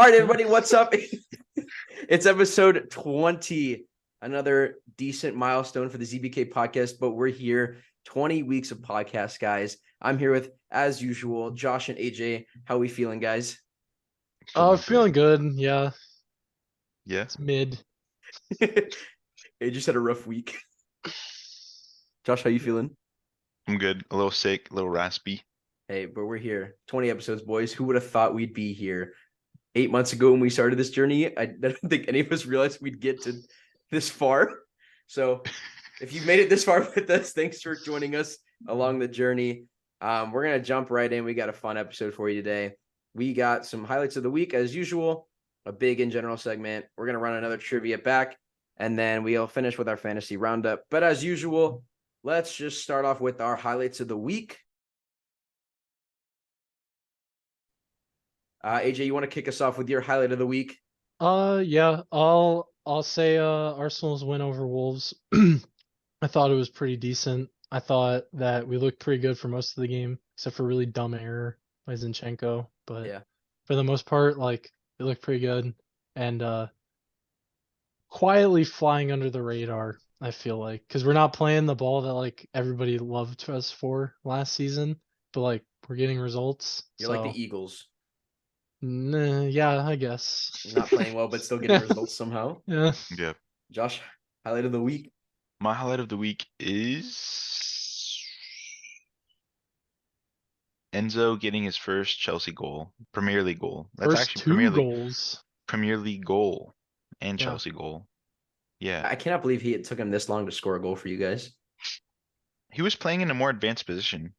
All right, everybody, what's up? It's episode 20, another decent milestone for the ZBK podcast, but we're here 20 weeks of podcast, guys. I'm here with, as usual, Josh and AJ. How are we feeling, guys? Feeling good. Yeah, Yeah, it's mid. AJ just had a rough week. Josh, how you feeling? I'm good. A little sick, a little raspy. Hey, but we're here. 20 episodes, boys. Who would have thought we'd be here 8 months ago when we started this journey? I don't think any of us realized we'd get to this far. So if you've made it this far with us, thanks for joining us along the journey. We're going to jump right in. We got a fun episode for you today. We got some highlights of the week, as usual, a big in general segment. We're going to run another trivia back, and then we'll finish with our fantasy roundup. But as usual, let's just start off with our highlights of the week. AJ, you want to kick us off with your highlight of the week? Yeah, I'll say Arsenal's win over Wolves. I thought it was pretty decent. I thought that we looked pretty good for most of the game, except for a really dumb error by Zinchenko. But Yeah. for the most part, like it looked pretty good and quietly flying under the radar. I feel like because we're not playing the ball that like everybody loved us for last season, but like we're getting results. You're like the Eagles. Nah, yeah, I guess. Not playing well, but still getting results somehow. Yeah. Yeah. Josh, highlight of the week. My highlight of the week is Enzo getting his first Chelsea goal, Premier League goal. That's First actually two goals. Premier League goal and Yeah. Chelsea goal. Yeah. I cannot believe it took him this long to score a goal for you guys. He was playing in a more advanced position.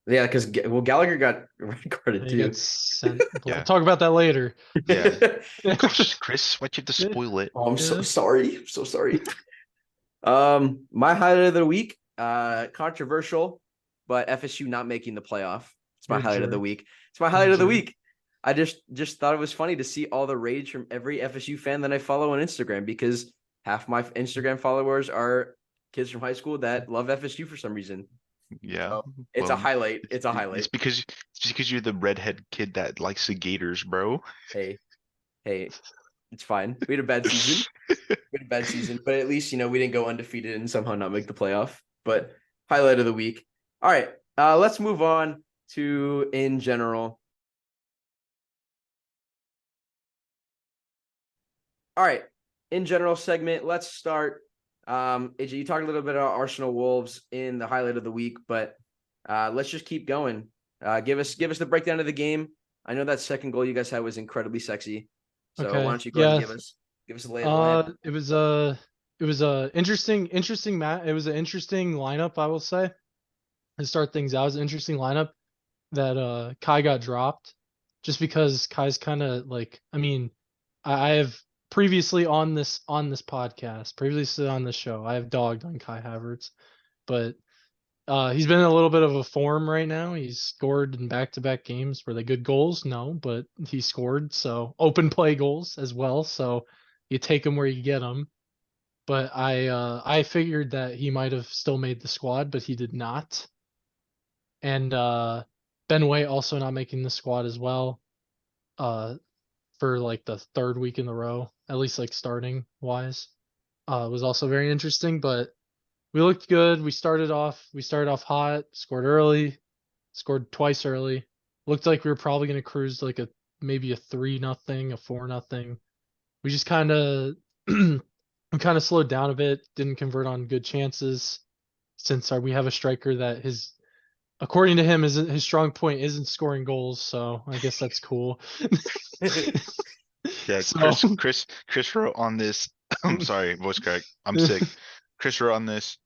Yeah, because Gallagher got red carded He too. gets sent. We'll Yeah. talk about that later. Yeah. Gosh, Chris, why'd you have to spoil it? Oh, I'm so Yeah. sorry. I'm so sorry. My highlight of the week, controversial, but FSU not making the playoff. It's my You're a highlight of the jerk. week. It's my highlight of the jerk. week. I just thought it was funny to see all the rage from every FSU fan that I follow on Instagram, because half my Instagram followers are kids from high school that love FSU for some reason. Yeah. So, it's a well, highlight. It's a It's highlight. because you're the redhead kid that likes the Gators, bro. Hey, it's fine. We had a bad season. But at least, we didn't go undefeated and somehow not make the playoff. But highlight of the week. All right, let's move on to in general. All right, in general segment. Let's start. AJ, you talked a little bit about Arsenal Wolves in the highlight of the week, but let's just keep going. Give us the breakdown of the game. I know that second goal you guys had was incredibly sexy. So Okay. why don't you go ahead and Yeah. give us a lay of the land? It was a interesting match. It was an interesting lineup, I will say. To start things out, it was an interesting lineup that Kai got dropped, just because Kai's kind of like. I mean, I have previously on this podcast, previously on this show, I have dogged on Kai Havertz, but he's been in a little bit of a form right now. He's scored in back-to-back games. Were they good goals? No, but he scored. So open play goals as well. So you take them where you get them. But I figured that he might have still made the squad, but he did not. And Ben Way also not making the squad as well. For like the third week in a row, at least like starting wise, was also very interesting. But we looked good. We started off hot, scored early, scored twice early. Looked like we were probably going to cruise like maybe a 3-0, a 4-0. We just kind of slowed down a bit, didn't convert on good chances, since we have a striker that according to him, his strong point isn't scoring goals, so I guess that's cool. Yeah, So- Chris wrote on this. I'm sorry, voice crack. I'm sick. Chris wrote on this.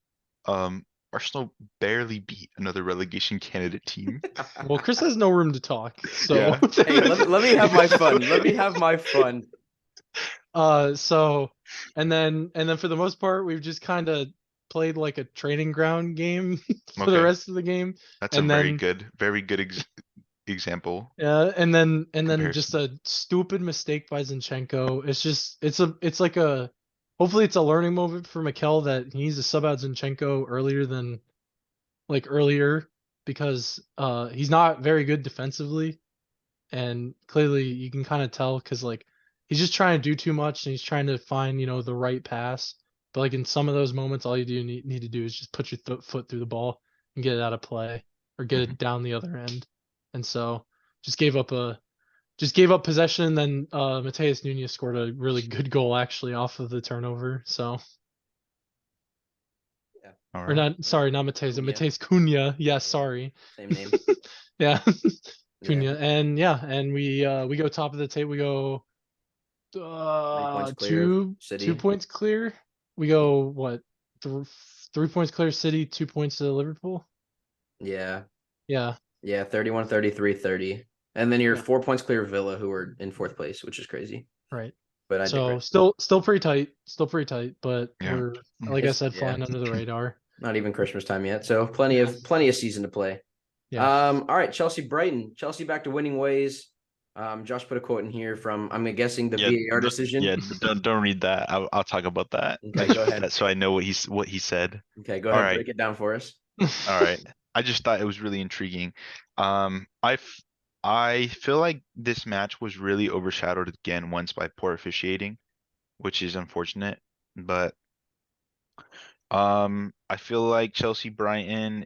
Arsenal barely beat another relegation candidate team. Well, Chris has no room to talk. So Yeah. Hey, let me have my fun. Let me have my fun. So and then for the most part, we've just kind of played like a training ground game for the Okay. rest of the game. That's And a then- very good example. Yeah, and then Comparison. just a stupid mistake by Zinchenko. It's like hopefully it's a learning moment for Mikel that he needs to sub out Zinchenko earlier, because he's not very good defensively. and clearly you can kind of tell because like he's just trying to do too much and he's trying to find the right pass. But like in some of those moments, all you need to do is just put your foot through the ball and get it out of play or get Mhm. it down the other end. And so just gave up possession. And then Mateus Nunez scored a really good goal actually off of the turnover. So All or right. not, sorry, not Mateus, Cunha. Mateus Cunha. Yeah, Yeah, sorry. same name. Yeah, Yeah. Cunha. And yeah, and we go top of the table. We go 3 points clear of 2 City. points clear. We go what 3 points clear City, 2 points to Liverpool. Yeah. Yeah, Yeah. 31, 33, 30. And then you're Yeah. 4 points clear of Villa, who are in fourth place, which is crazy. right. But I So digress. still pretty tight, but Yeah. we're like I said, Yeah. flying under the radar. Not even Christmas time yet. So plenty Yeah. of season to play. Yeah. All right, Chelsea Brighton. Chelsea back to winning ways. Josh put a quote in here from I'm guessing the VAR decision. Yeah, don't read that. I'll talk about that. Okay, go ahead. That so I know what he said. Okay, go All ahead, right. break it down for us. All right. I just thought it was really intriguing. I feel like this match was really overshadowed again once by poor officiating, which is unfortunate. But I feel like Chelsea Brighton,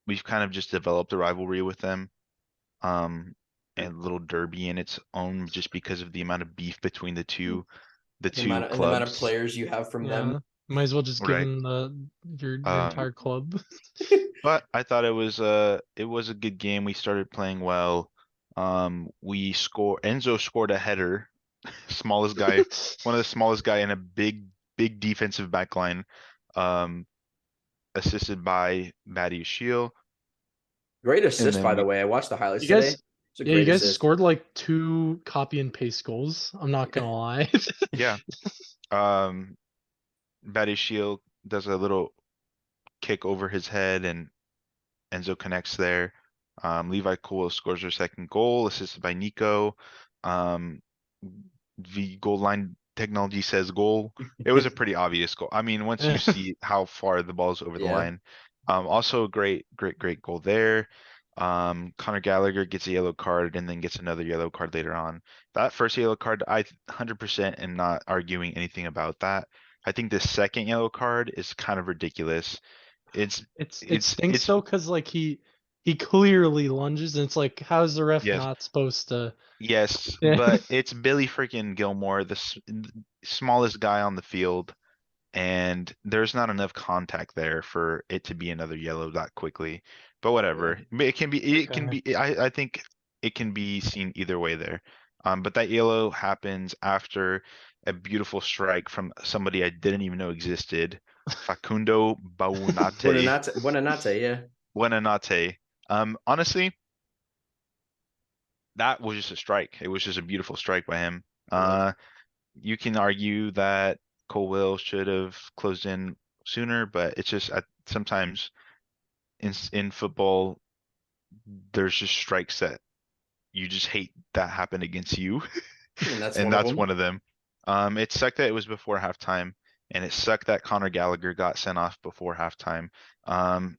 we've kind of just developed a rivalry with them. And a little derby in its own just because of the amount of beef between the two The amount of clubs. players you have from them. Yeah. Might as well just give Right. them your Um, entire club. But I thought it was a good game. We started playing well. Enzo scored a header, smallest guy, one of the smallest guy in a big defensive back line. Assisted by Matty Shield. Great And assist, then by the way. I watched the highlights You today. guys, It's a yeah, you great guys assist. scored like 2 copy and paste goals. I'm not gonna lie. Yeah. Matty Shield does a little kick over his head and Enzo connects there. Levi Cole scores her second goal, assisted by Nico. The goal line technology says goal. It was a pretty obvious goal. I mean, once you see how far the ball's over the Yeah. line. Also a great goal there. Conor Gallagher gets a yellow card and then gets another yellow card later on. That first yellow card, I 100% am not arguing anything about that. I think the second yellow card is kind of ridiculous. It stinks though, because like he clearly lunges and it's like, how's the ref Yes. not supposed to? Yes, Yeah. but it's Billy freaking Gilmore, the smallest guy on the field, and there's not enough contact there for it to be another yellow that quickly. But whatever, it can be. I think it can be seen either way there. But that yellow happens after a beautiful strike from somebody I didn't even know existed, Facundo Buonanotte. Buonanotte, yeah. Buonanotte. Honestly, that was just a strike. It was just a beautiful strike by him. You can argue that Cole Will should have closed in sooner, but it's just sometimes in football, there's just strikes that you just hate that happen against you, And that's and one of that's them. one of them. It sucked that it was before halftime, and it sucked that Conor Gallagher got sent off before halftime.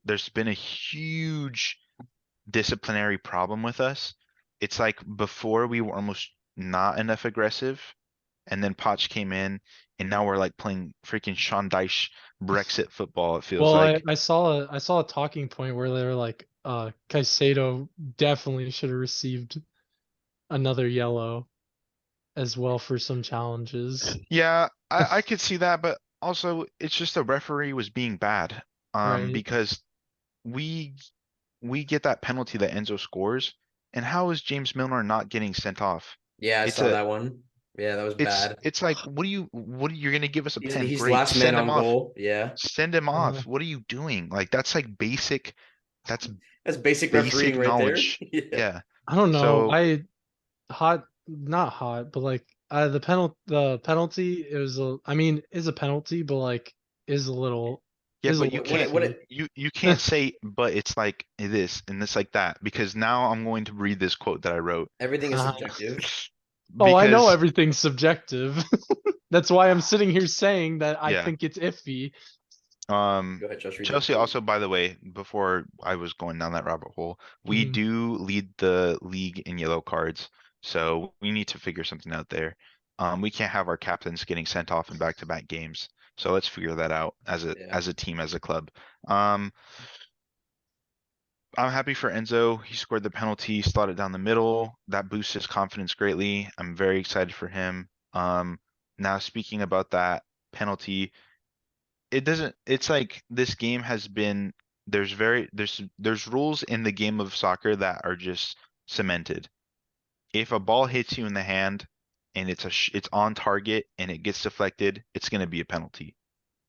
There's been a huge disciplinary problem with us. It's like before we were almost not enough aggressive, and then Poch came in, and now we're like playing freaking Sean Dyche Brexit football. It feels Well, like. I saw a talking point where they were like, Caicedo definitely should have received another yellow as well for some challenges. Yeah, I could see that, but also it's just the referee was being bad. Right. Because we get that penalty that Enzo scores, and how is James Milner not getting sent off? Yeah, I It's saw a that one. Yeah, that was bad. it's like you're gonna give us a pen? He's Great, last man send him on off. goal. Yeah. Send him off. What are you doing? Like that's like basic. That's That's basic refereeing basic right there. knowledge. Yeah. Yeah. I don't know. So Not hot, but like the penalty is a penalty, but like is a little yeah, is a but you little can't What iffy. you can't say but it's like this and this like that, because now I'm going to read this quote that I wrote. everything is Uh, subjective. Oh, I know Because everything's subjective. That's why I'm sitting here saying that I yeah. think it's iffy. Go ahead, Josh. Read the Chelsea quote. also, by the way, before I was going down that rabbit hole, we Mhm. do lead the league in yellow cards. So we need to figure something out there. We can't have our captains getting sent off in back-to-back games. So let's figure that out Yeah. as a team, as a club. Um, I'm happy for Enzo. He scored the penalty, slotted down the middle. That boosts his confidence greatly. I'm very excited for him. Now speaking about that penalty, it doesn't, it's like this game has been, there's rules in the game of soccer that are just cemented. If a ball hits you in the hand and it's on target and it gets deflected, it's going to be a penalty.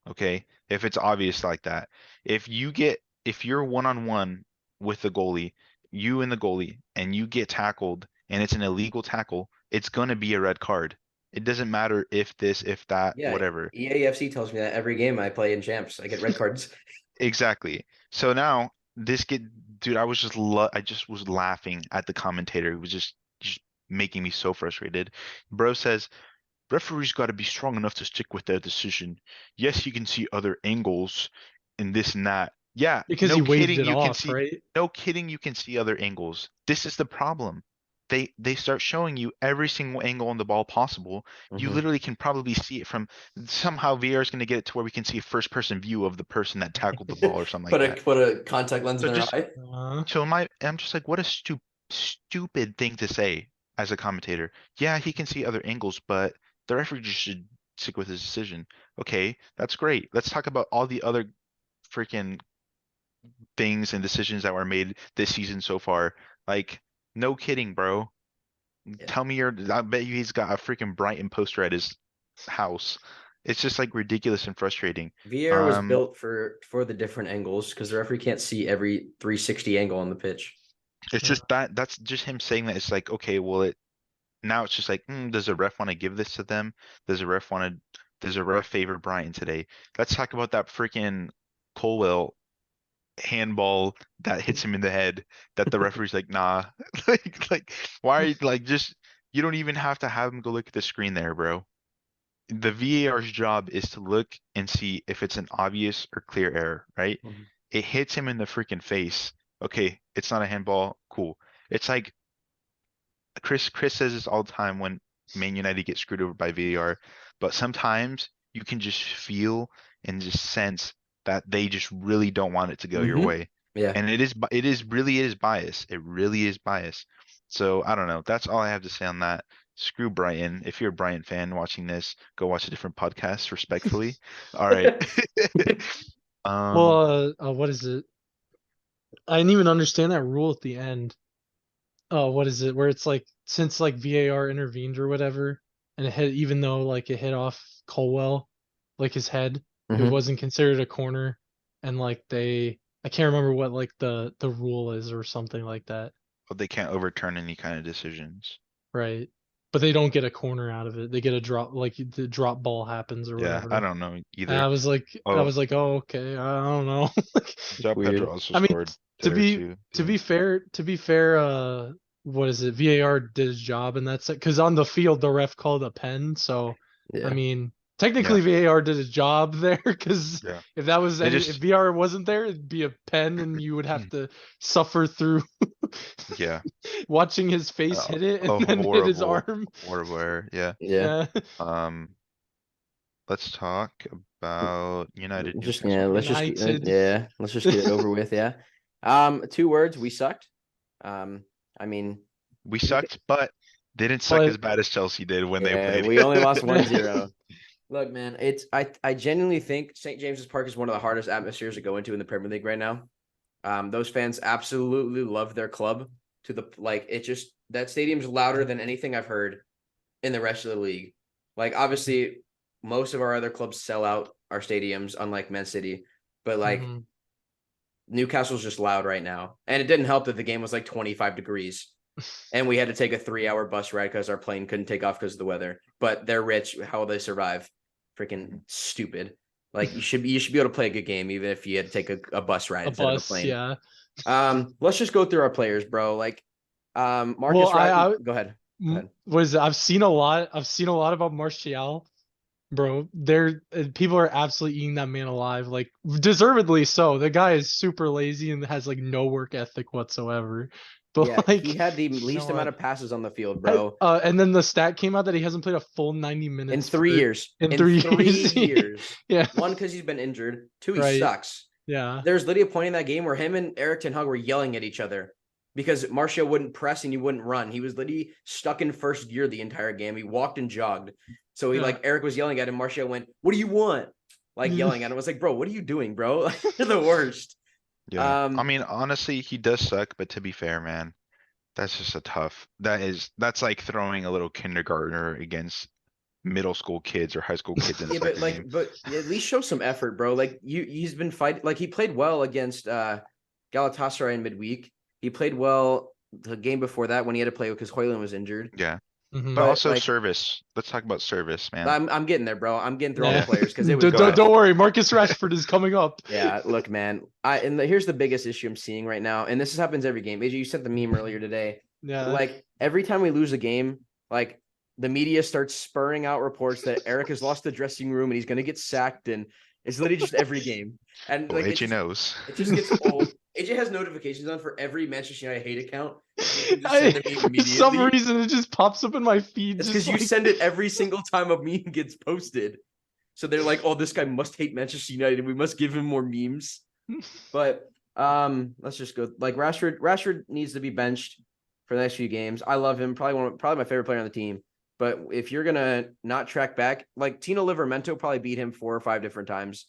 Okay? If it's obvious like that. If you're one-on-one with the goalie, you and the goalie, and you get tackled and it's an illegal tackle, it's going to be a red card. It doesn't matter if this, if that, Yeah, whatever. EAFC tells me that every game I play in champs, I get red cards. Exactly. So now dude, I just was laughing at the commentator. He was just making me so frustrated. Bro says, referees got to be strong enough to stick with their decision. Yes, you can see other angles and this and that. Yeah, Because no he waved kidding, it you can off, see, right? no kidding, you can see other angles. This is the problem. They start showing you every single angle on the ball possible. You Mhm. literally can probably see it from somehow VR is going to get it to where we can see a first person view of the person that tackled the ball or something like that. Put a contact lens So in their just eye. I'm just like, what a stupid thing to say as a commentator. Yeah, he can see other angles, but the referee just should stick with his decision. Okay, that's great. Let's talk about all the other freaking things and decisions that were made this season so far. Like, no kidding, bro. Yeah. Tell me I bet you he's got a freaking Brighton poster at his house. It's just like ridiculous and frustrating. VR was Um, built for the different angles because the referee can't see every 360 angle on the pitch. it's Yeah. just that's just him saying that. It's like, okay, well, now it's just like, does the ref want to give this to them? Does the ref favor Brian today? Let's talk about that freaking Colwell handball that hits him in the head that the referee's like, nah. Like, why are you like, just, you don't even have to have him go look at the screen there, bro. The VAR's job is to look and see if it's an obvious or clear error, right? Mhm. It hits him in the freaking face. Okay, it's not a handball. Cool. It's like Chris says this all the time when Man United gets screwed over by VAR, but sometimes you can just feel and just sense that they just really don't want it to go your Mhm. way. Yeah. And it is bias. It really is bias. So I don't know. That's all I have to say on that. Screw Brighton. If you're a Brighton fan watching this, go watch a different podcast respectfully. All right. Um, What is it? I didn't even understand that rule at the end. Oh, what is it? Where it's like since like VAR intervened or whatever, and it hit even though like it hit off Colwell, like his head, it Mhm. wasn't considered a corner, and like I can't remember what like the rule is or something like that, but they can't overturn any kind of decisions. right? But they don't get a corner out of it. They get a drop, like the drop ball happens or Yeah, I whatever. don't know And either. I Oh, was like, oh okay, I don't know. Like, João Weird. Pedro also I mean, scored to there be too. to Yeah. be fair, what is it? VAR did his job, and that's it. Because on the field, the ref called a pen. So, I Yeah. mean, Yeah. technically VAR did his job there. Because Yeah. if that was They if just VR wasn't there, it'd be a pen, and you would have to suffer through yeah. watching his face hit it and A then hit his horrible, arm. horrible error. Yeah. Yeah. Yeah, Um, let's talk about United Just Newcastle game. United. yeah. Let's just get it over with. Yeah. 2 words. We sucked. Um. I mean, We you sucked, but didn't suck as But bad as Chelsea did when they yeah, played. we only lost 1-0. Look, man, I genuinely think St. James's Park is one of the hardest atmospheres to go into in the Premier League right now. Those fans absolutely love their club to the like it just that stadium's louder than anything I've heard in the rest of the league. Like obviously most of our other clubs sell out our stadiums, unlike Man City, but like Mhm. Newcastle's just loud right now. And it didn't help that the game was like 25 degrees and we had to take a 3-hour bus ride because our plane couldn't take off because of the weather. But they're rich. How will they survive? Freaking stupid. Like you should be able to play a good game even if you had to take a bus ride A instead of a bus, plane. yeah. Let's just go through our players, bro. Like Well, Marcus Rashford. Go ahead. Go ahead. what is it? I've seen a lot about Martial, bro. People are absolutely eating that man alive, like deservedly so. The guy is super lazy and has like no work ethic whatsoever. but Yeah, like he had the you least know amount what? of passes on the field, bro. And then the stat came out that he hasn't played a full 90 In minutes 3 years. in In 3 3 years. years. Yeah, One, because he's been injured. Two, he right. sucks. Yeah. There's literally a point in that game where him and Eric Ten Hag were yelling at each other because Martial wouldn't press and he wouldn't run. He was literally stuck in first gear the entire game. He walked and jogged. So he Yeah. like Eric was yelling at him. Martial went, "What do you want?" Like yelling at him. I was like, "Bro, what are you doing, bro? You're the worst." Yeah, I Um, mean, honestly, he does suck, but to be fair, man, that's just a tough. That's like throwing a little kindergartner against middle school kids or high school kids in a yeah, but soccer like, game. but at least show some effort, bro. Like he's been fighting. Like he played well against Galatasaray in midweek. He played well the game before that when he had to play because Hoyland was injured. Yeah, Mhm. but But also like, service. Let's talk about service, man. I'm getting there, bro. I'm getting through all Yeah. the players because it was Go Don't, ahead. don't worry, Marcus Rashford is coming up. Yeah, look, man. Here's the biggest issue I'm seeing right now, and this happens every game. AJ, you sent the meme earlier today. Yeah. Like every time we lose a game, like the media starts spurring out reports that Eric has lost the dressing room and he's gonna get sacked, and it's literally just every game. And Well, like AJ knows. it just gets old. AJ has notifications on for every Manchester United hate account. You can just send the meme For some immediately. reason, it just pops up in my feed. It's just because you like- send it every single time a meme gets posted. So they're like, "Oh, this guy must hate Manchester United. We must give him more memes." But let's just go. Like Rashford needs to be benched for the next few games. I love him. Probably my favorite player on the team. But if you're gonna not track back, like Tino Livramento probably beat him 4 or 5 different times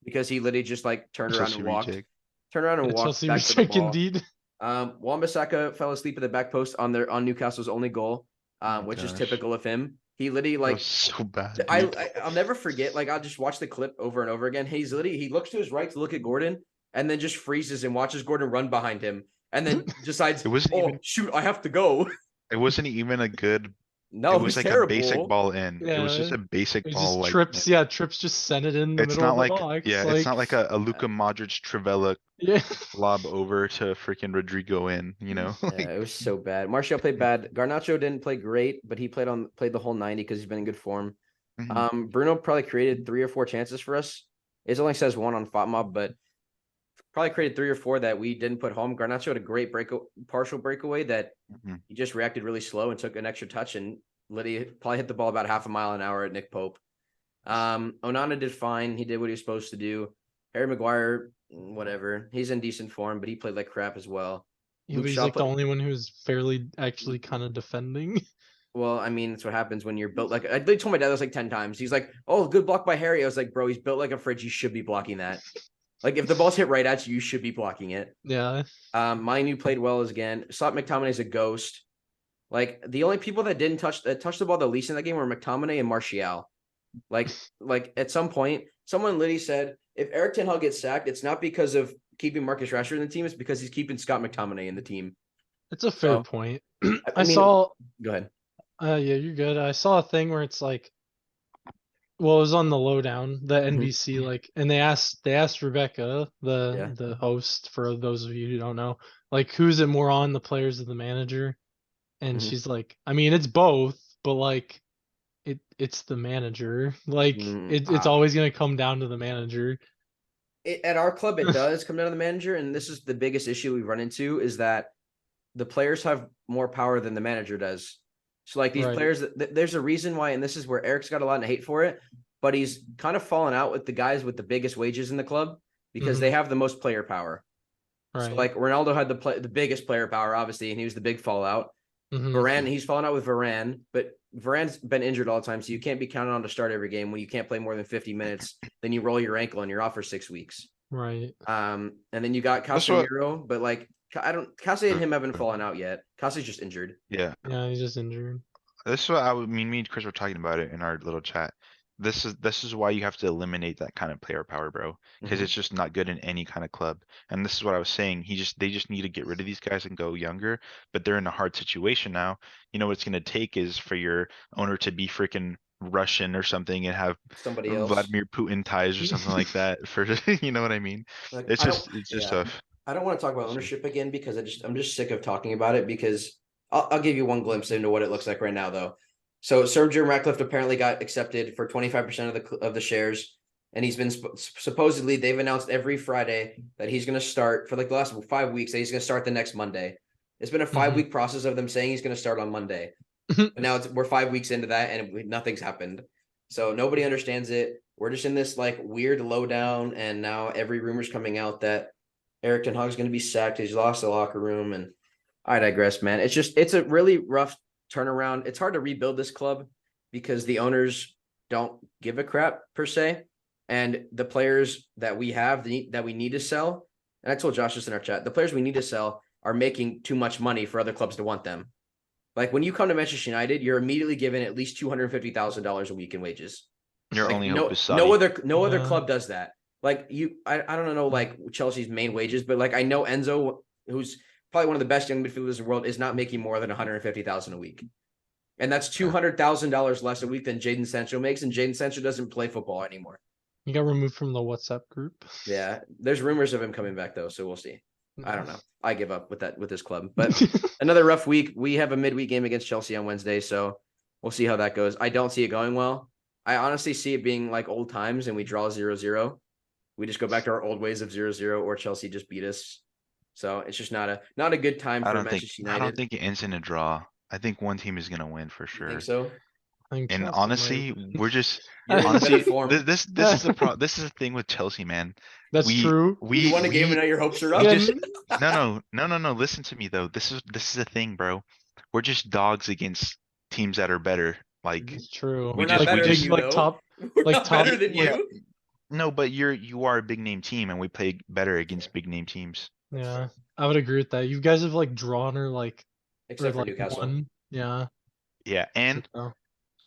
because he literally just like turned around Chelsea and walked, reject. turned around and Yeah, walked Chelsea back to the recheck ball. indeed. Wan-Bissaka fell asleep at the back post on Newcastle's only goal, Oh my which is gosh. typical of him. He literally That like was so bad. I, dude. I'll never forget. Like I'll just watch the clip over and over again. He looks to his right to look at Gordon, and then just freezes and watches Gordon run behind him, and then decides, It wasn't "Oh even- shoot, I have to go." It wasn't even a good. No, It was like terrible. a basic ball in. It was just Yeah. a basic It ball. just Like trips. Yeah, trips just sent it in the it's middle not of like the box. it's not like a Luka Modric Trivela Yeah. lob over to freaking Rodrigo in. You know. Yeah, it was so bad. Martial played bad. Garnacho didn't play great, but he played the whole 90 because he's been in good form. Mhm. Bruno probably created 3 or 4 chances for us. It only says 1 on FotMob, but probably created 3 or 4 that we didn't put home. Garnacho had a great partial breakaway that Mhm. he just reacted really slow and took an extra touch, and Liddy probably hit the ball about half a mile an hour at Nick Pope. Onana did fine. He did what he was supposed to do. Harry Maguire, whatever. He's in decent form, but he played like crap as well. He Luke was Shaw like the played- only one who's fairly actually kind of defending. Well, I mean, that's what happens when you're built like I literally told my dad this like 10 times. He's like, "Oh, good block by Harry." I was like, "Bro, he's built like a fridge. You should be blocking that. Like if the ball's hit right at you, you should be blocking it." Yeah. Minu played well as again. Slot McTominay's a ghost. Like the only people that didn't touch the ball the least in that game were McTominay and Martial. Like at some point, someone literally said, if Eric Ten Hag gets sacked, it's not because of keeping Marcus Rashford in the team, it's because he's keeping Scott McTominay in the team. It's a fair So, point. I I mean- saw Go ahead. yeah, you're good. I saw a thing where it's like well, it was on the lowdown, the Mhm. NBC, like, and they asked Rebecca, Yeah. the host, for those of you who don't know, like, who's it more on, the players or the manager? And Mhm. she's like, I mean, it's both, but like, it's the manager. Like, it's always gonna come down to the manager. At our club, it does come down to the manager, and this is the biggest issue we run into is that the players have more power than the manager does. So like these Right. players, there's a reason why, and this is where Eric's got a lot of hate for it, but he's kind of fallen out with the guys with the biggest wages in the club because Mhm. they have the most player power. Right. So like Ronaldo had the biggest player power, obviously, and he was the big fallout. Mhm. Varane, he's fallen out with Varane, but Varane's been injured all the time, so you can't be counted on to start every game. When you can't play more than 50 minutes, then you roll your ankle and you're off for 6 weeks. Right. And then you got That's what- Casemiro, but like Cassie and him haven't fallen out yet. Cassie's just injured. Yeah. Yeah, he's just injured. This is what me and Chris were talking about it in our little chat. This is why you have to eliminate that kind of player power, bro. Because Mhm. it's just not good in any kind of club. And this is what I was saying. They just need to get rid of these guys and go younger. But they're in a hard situation now. You know what it's gonna take is for your owner to be freaking Russian or something and have Somebody else. Vladimir Putin ties or something like that. For you know what I mean? Like, It's I don't- just yeah. tough. I don't want to talk about ownership again because I'm just sick of talking about it because I'll give you one glimpse into what it looks like right now though. So Sir Jim Ratcliffe apparently got accepted for 25% of the shares, and he's been supposedly they've announced every Friday that he's going to start for like the last 5 weeks that he's going to start the next Monday. It's been a 5 week process of them saying he's going to start on Monday. But now we're 5 weeks into that and nothing's happened. So nobody understands it. We're just in this like weird lowdown, and now every rumor's coming out that Eric Ten Hag's going to be sacked. He's lost the locker room, and I digress, man. It's a really rough turnaround. It's hard to rebuild this club because the owners don't give a crap per se, and the players that we have that we need to sell. And I told Josh this in our chat. The players we need to sell are making too much money for other clubs to want them. Like when you come to Manchester United, you're immediately given at least $250,000 a week in wages. Your Like, only no, hope is Saudi. no other Yeah. club does that. Like I don't know like Chelsea's main wages, but like I know Enzo, who's probably one of the best young midfielders in the world, is not making more than 150,000 a week, and that's $200,000 less a week than Jadon Sancho makes, and Jadon Sancho doesn't play football anymore. He got removed from the WhatsApp group. Yeah, there's rumors of him coming back though, so we'll see. I don't know. I give up with this club, but another rough week. We have a midweek game against Chelsea on Wednesday, so we'll see how that goes. I don't see it going well. I honestly see it being like old times and we draw 0-0. We just go back to our old ways of 0-0, or Chelsea just beat us. So it's just not a good time for Manchester I United. don't think it ends in a draw. I think one team is gonna win for You sure. think so? I think And Chelsea honestly, might. we're just You're in honestly better form. this is this is the thing with Chelsea, man. That's we- true. You won a game and now your hopes are up. we Yeah, just- No. Listen to me though. This is the thing, bro. We're just dogs against teams that are better. Like It's true. We're not like better big, than you, like though. top. We're like not top- better than like- you. no, but you are a big name team, and we play better against big name teams. Yeah, I would agree with that. You guys have like drawn or like Except for like Newcastle. won. Yeah. Yeah, and so-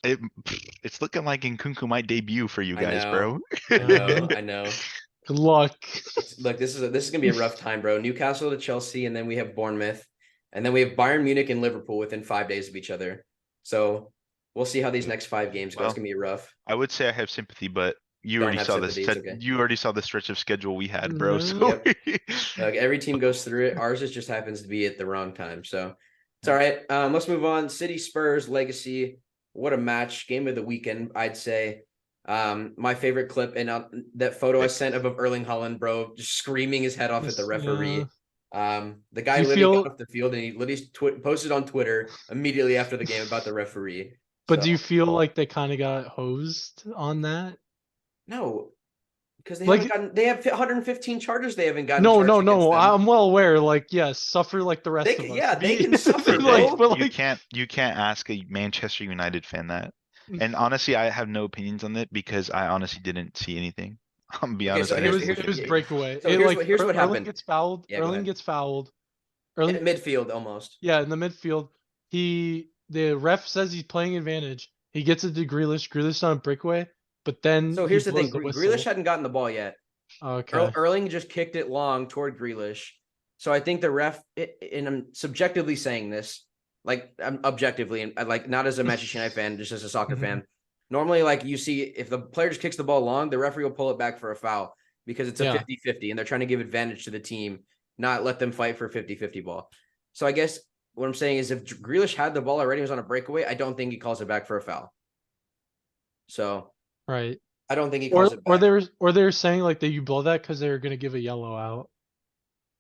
it's looking like Nkunku might debut for you I guys, know. bro. I know. Good luck. Look, this is gonna be a rough time, bro. Newcastle to Chelsea, and then we have Bournemouth, and then we have Bayern Munich and Liverpool within 5 days of each other. So we'll see how these next 5 games go. It's Well, gonna be rough. I would say I have sympathy, but you Don't already have saw this. sympathy, it's okay. You already saw the stretch of schedule we had, bro. Mhm. So Like every team goes through it. Ours just happens to be at the wrong time. So it's all right. Let's move on. City Spurs Legacy. What a match. Game of the weekend, I'd say. My favorite clip, and that photo I sent of Erling Haaland, bro, just screaming his head off at the referee. The guy You literally feel- got off the field and he literally posted on Twitter immediately after the game about the referee. But So- do you feel like they kind of got hosed on that? No, because they Like- haven't gotten. They have 115 charges. They haven't gotten. No, charged no, against no. them. I'm well aware. Like, yes, suffer like the rest They of can- us. yeah, they Be- can suffer, like, bro. but you like, can't ask a Manchester United fan that. And honestly, I have no opinions on it because I honestly didn't see anything. I'll be Okay, honest. so I it didn't was see it was anything. breakaway. So It, here's like, what- here's what Erling happened. gets fouled. Yeah, go Erling ahead. gets fouled. In Erling, midfield almost. yeah, in the midfield, the ref says he's playing advantage. He gets it to Grealish. Grealish on a breakaway, but then So he here's the thing: blows Grealish whistle. hadn't gotten the ball yet. Okay. Erling just kicked it long toward Grealish. So I think the ref, and I'm subjectively saying this, like I'm objectively, and like not as a Manchester United fan, just as a soccer Mhm. fan. Normally, like you see, if the player just kicks the ball long, the referee will pull it back for a foul because it's a Yeah. 50-50 and they're trying to give advantage to the team, not let them fight for a 50-50 ball. So I guess what I'm saying is if Grealish had the ball already, was on a breakaway, I don't think he calls it back for a foul. So Right. I don't think he calls it back. Or they're saying like that you blow that because they were gonna give a yellow out.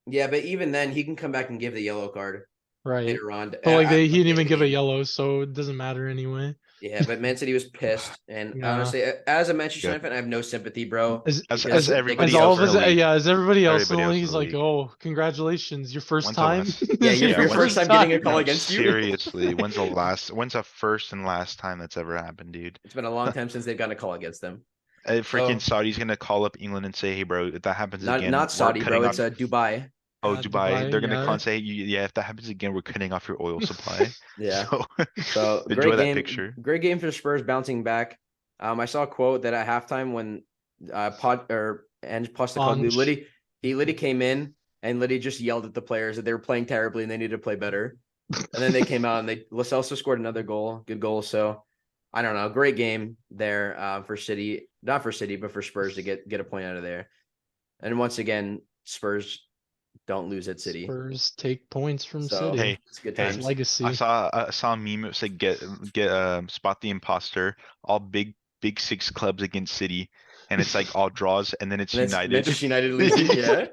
Yeah, but even then, he can come back and give the yellow card Right. later on. But like he didn't even give a yellow. yellow, so it doesn't matter anyway. Yeah, but Man City was pissed, and Yeah. honestly, as a Manchester Yeah. United fan, I have no sympathy, bro. As, As Because they everybody as all else of in us, the league. yeah, as everybody else in Everybody the else league, in he's the like, league. oh, congratulations, your first When's the time. last- Yeah, This your is your first time getting a time. call No, against you. seriously, when's the first and last time that's ever happened, dude? It's been a long time since they've gotten a call against them. Freaking Oh. Saudi's gonna call up England and say, "Hey, bro, if that happens Not again, not we're Saudi, bro. cutting It's off- Dubai. oh Yeah, Dubai." They're gonna yeah. call and say, "Yeah, if that happens again, we're cutting off your oil supply." Yeah. So, So enjoy great that game. picture. Great game for the Spurs bouncing back. I saw a quote that at halftime when Ange Postecoglou Ange. literally came in and literally just yelled at the players that they were playing terribly and they needed to play better. And then they came out and Lo Celso scored another goal, good goal. So I don't know, great game there for City, not for City, but for Spurs to get a point out of there. And once again, Spurs don't lose at City. Spurs take points from So City. Hey, it's good hey, times. Legacy. I saw a meme. It said, "Get spot the imposter." All big six clubs against City, and it's like all draws, and then it's And it's United. Manchester United losing. Yeah,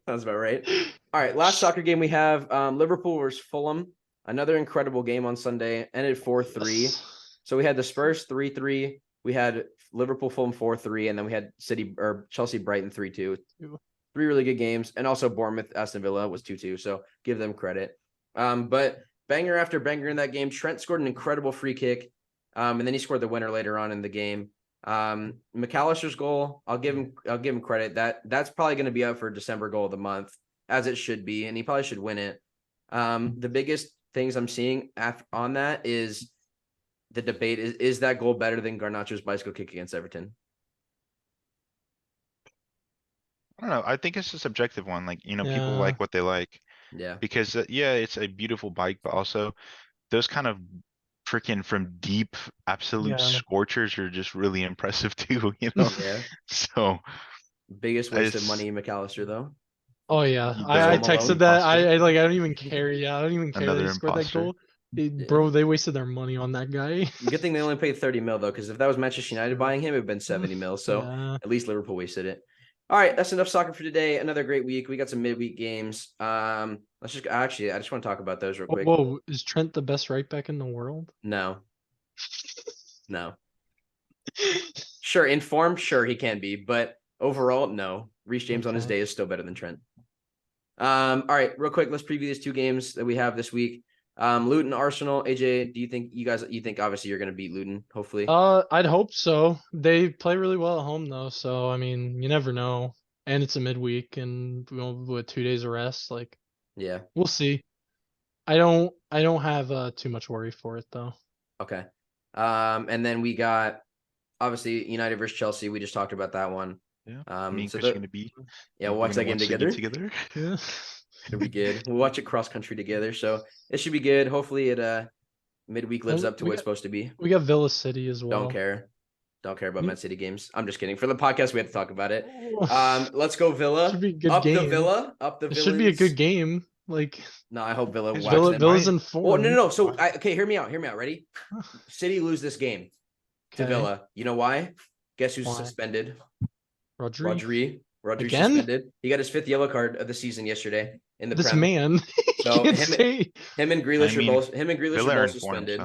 sounds about right. All right, last soccer game we have Liverpool versus Fulham. Another incredible game on Sunday. Ended 4-3. Yes. So we had the Spurs 3-3. We had Liverpool Fulham 4-3, and then we had Chelsea Brighton 3-2. Three really good games, and also Bournemouth Aston Villa was 2-2. So give them credit. But banger after banger in that game. Trent scored an incredible free kick, and then he scored the winner later on in the game. McAllister's goal, I'll give him credit. That's probably going to be up for December goal of the month, as it should be, and he probably should win it. The biggest things I'm seeing on that is the debate is that goal better than Garnacho's bicycle kick against Everton? I don't know. I think it's a subjective one. Like, people Yeah. like what they like. Yeah. Because yeah, it's a beautiful bike, but also those kind of freaking from deep absolute Yeah. scorchers are just really impressive too, you know? Yeah. So Biggest waste of It's- money, McAllister, though. Oh yeah, He I does. texted that. I don't even care. Yeah, I don't even care that Another he scored that imposter. goal. Yeah. Bro, they wasted their money on that guy. Good thing they only paid 30 mil though, because if that was Manchester United buying him, it'd been 70 mil. So Yeah. at least Liverpool wasted it. All right, that's enough soccer for today. Another great week. We got some midweek games. I just want to talk about those real quick. Whoa, is Trent the best right back in the world? No. Sure, in form, sure he can be, but overall, no. Reece James on his Okay. day is still better than Trent. All right, real quick, let's preview these two games that we have this week. Luton, Arsenal. AJ, do you think obviously you're gonna beat Luton, hopefully? I'd hope so. They play really well at home though, so I mean, you never know. And it's a midweek, and with 2 days of rest, like Yeah. we'll see. I don't have too much worry for it though. Okay. And then we got obviously United versus Chelsea. We just talked about that one. yeah, me and so Chris are gonna be. yeah, we'll we're watch that gonna game watch the together. Yeah. It'll be good. We'll watch it cross country together. So it should be good. Hopefully it midweek lives up to what it's supposed to be. We got Villa City as well. Don't care about Yeah. Man City games. I'm just kidding. For the podcast, we have to talk about it. Oh, Let's go Villa. should be a good Up the game. Villa. Up the It Villa. should be a good game. Like No, I hope Villa Is whacks Villa- them. Villa's in might- form. Oh, no. So okay, hear me out. Ready? City lose this game to Okay. Villa. You know why? Guess who's Why? suspended? Rodri. Rodri Again? suspended. He got his 5th yellow card of the season yesterday in the This Prem. man. So can't him- say. Him and Grealish I mean, are both. Him and Grealish Villa are are both in form, suspended.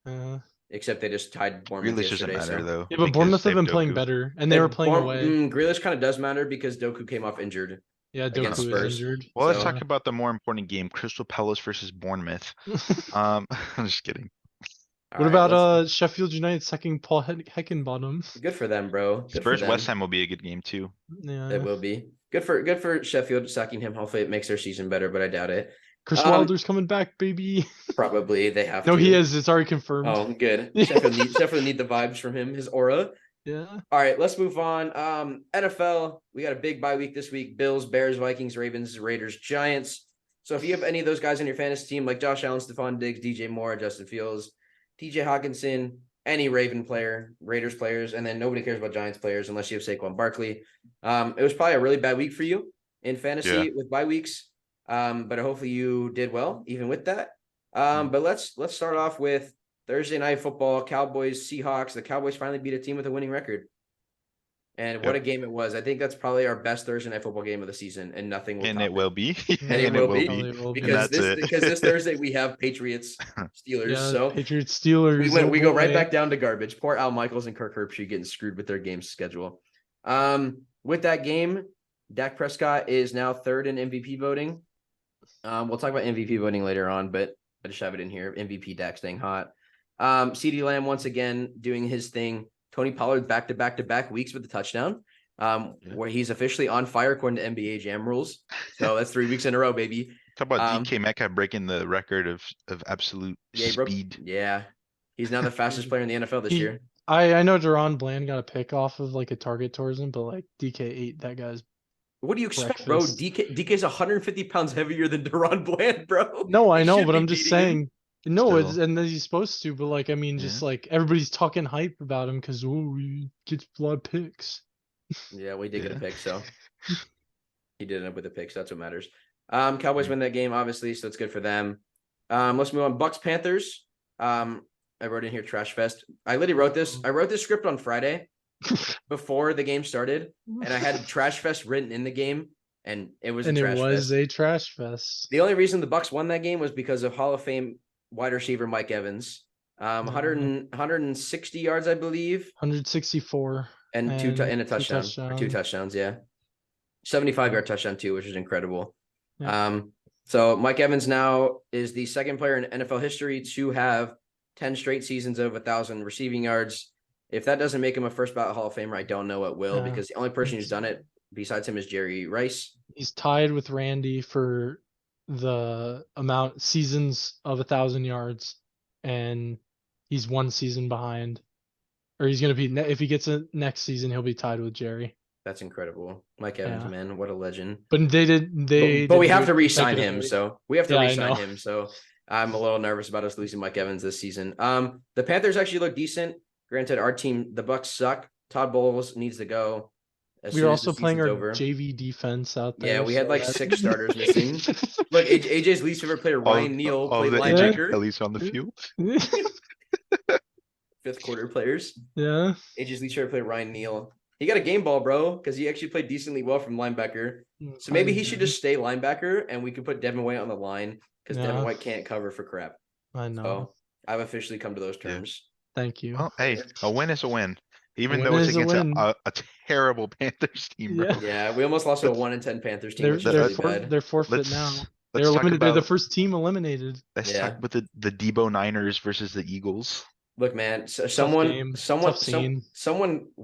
so Except they just tied Bournemouth Grealish doesn't yesterday. matter So. though. Yeah, but because Bournemouth they have been playing Doku. better, and they were playing away. Grealish kind of does matter because Doku came off injured. Yeah, against Doku Spurs. is injured. Well, let's So- talk about the more important game, Crystal Palace versus Bournemouth. I'm just kidding. All What right, about let's- Sheffield United second Paul Heckenbottom? Good for them, bro. Good Spurs for them. West Ham will be a good game too. Yeah. It will be good for Sheffield sacking him. Hopefully, it makes their season better, but I doubt it. Chris Um, Wilder's coming back, baby. Probably they have. No, to. he is. It's already confirmed. Oh, good. Yeah. Sheffield need the vibes from him, his aura. Yeah. All right, let's move on. NFL, we got a big bye week this week. Bills, Bears, Vikings, Ravens, Raiders, Giants. So if you have any of those guys on your fantasy team, like Josh Allen, Stephon Diggs, DJ Moore, Justin Fields, TJ Hawkinson, any Raven player, Raiders players, and then nobody cares about Giants players unless you have Saquon Barkley. It was probably a really bad week for you in fantasy with bye weeks. But hopefully you did well even with that. But let's start off with Thursday night football, Cowboys, Seahawks. The Cowboys finally beat a team with a winning record. And what a game it was. I think that's probably our best Thursday night football game of the season, and nothing will And top it will be. And it will be. Probably will be. because that's it. this Thursday we have Patriots, Steelers. Yeah, So Patriots, Steelers. we go right boy. back down to garbage. Poor Al Michaels and Kirk Herbstreit getting screwed with their game schedule. With that game, Dak Prescott is now third in MVP voting. We'll talk about MVP voting later on, but I just have it in here. MVP Dak staying hot. CeeDee Lamb once again doing his thing. Tony Pollard back-to-back weeks with the touchdown. Where he's officially on fire according to NBA Jam rules. So that's 3 weeks in a row, baby. Talk about DK Metcalf breaking the record of absolute Yeah, he speed. Yeah. He's now the fastest player in the NFL this He- year. I know Deron Bland got a pick off of like a target towards him, but like DK ate that guy's. What do you expect, breakfast. bro? DK's 150 pounds heavier than Deron Bland, bro. No, I He know, should but be I'm just beating him. saying. No, Still. it's and then he's supposed to, but like I mean, just like everybody's talking hype about him because he gets a lot of picks. Yeah, we did get a Yeah. pick, so he did end up with a pick, so that's what matters. Cowboys win that game, obviously, so it's good for them. Let's move on. Bucks Panthers. I wrote in here Trash Fest. I literally wrote this. I wrote this script on Friday, before the game started, and I had Trash Fest written in the game, and it was And a it Trash was Fest. a trash fest. The only reason the Bucks won that game was because of Hall of Fame wide receiver Mike Evans. 160 yards, I believe, 164 and a touchdown, or 2 touchdowns. touchdowns. Yeah, 75-yard touchdown too, which is incredible. Yeah. So Mike Evans now is the second player in NFL history to have 10 straight seasons of 1,000 receiving yards. If that doesn't make him a first ballot Hall of Famer, I don't know what will, Yeah. because the only person who's done it besides him is Jerry Rice. He's tied with Randy for the amount seasons of 1,000 yards, and he's 1 season behind. Or he's gonna be if he gets it next season, he'll be tied with Jerry. That's incredible. Mike Evans, Yeah. man, what a legend. But But we have to re-sign him, consecutively. so we have to Yeah, I re-sign know. him. So I'm a little nervous about us losing Mike Evans this season. The Panthers actually look decent. Granted, our team, the Bucks suck. Todd Bowles needs to go. As We soon were as the also playing our season's over. JV defense out there. Yeah, we had so like that- 6 starters missing. Look, AJ's least favorite player, Ryan Neal, all played the AJ linebacker. At least on the field. 5th quarter players. Yeah. AJ's least favorite player, Ryan Neal. He got a game ball, bro, because he actually played decently well from linebacker. So maybe he should just stay linebacker, and we could put Devin White on the line, because Devin Yeah. White can't cover for crap. I know. So I've officially come to those Yeah. terms. Thank you. Well, hey, a win is a win. Even win though it's is a against win. a terrible Panthers team, bro. Yeah. Yeah, we almost lost to a 1-10 Panthers team, They're which is they're, really for, bad. they're forfeit Let's now. let's They're talk eliminated. They're the about first team eliminated. let's Yeah. talk about the Debo Niners versus the Eagles. Look, man, game, someone tough scene.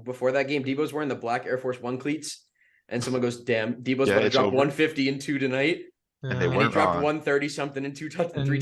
before that game, Debo's wearing the black Air Force One cleats, and someone goes, "Damn, Debo's Yeah, about to it's drop over. 150 and 2 tonight." And they And he weren't dropped wrong. 130 something and 3 And touchdowns. 3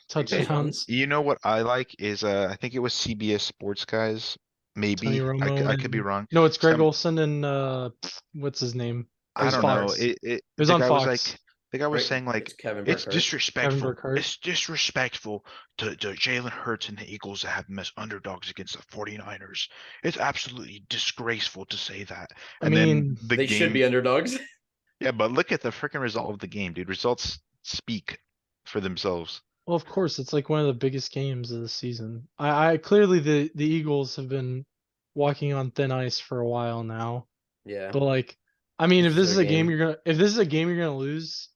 touchdowns. touchdowns. You know what I like is I think it was CBS Sports guys. Tony Maybe Romo I could be and- wrong. No, it's Greg Some- Olson and what's his name? I was don't know. Fox. It was the on guy Fox. was like the guy was Right, saying like it's Kevin it's Burkhardt. disrespectful. Burkhardt. It's disrespectful to Jalen Hurts and the Eagles to have them as underdogs against the 49ers. It's absolutely disgraceful to say that. I And mean, then the They game, should be underdogs. yeah, but look at the freaking result of the game, dude. Results speak for themselves. Well, of course, it's like one of the biggest games of the season. I clearly the Eagles have been walking on thin ice for a while now. Yeah. But like, I mean, if This this is is a their game game. if this is a game you're gonna lose,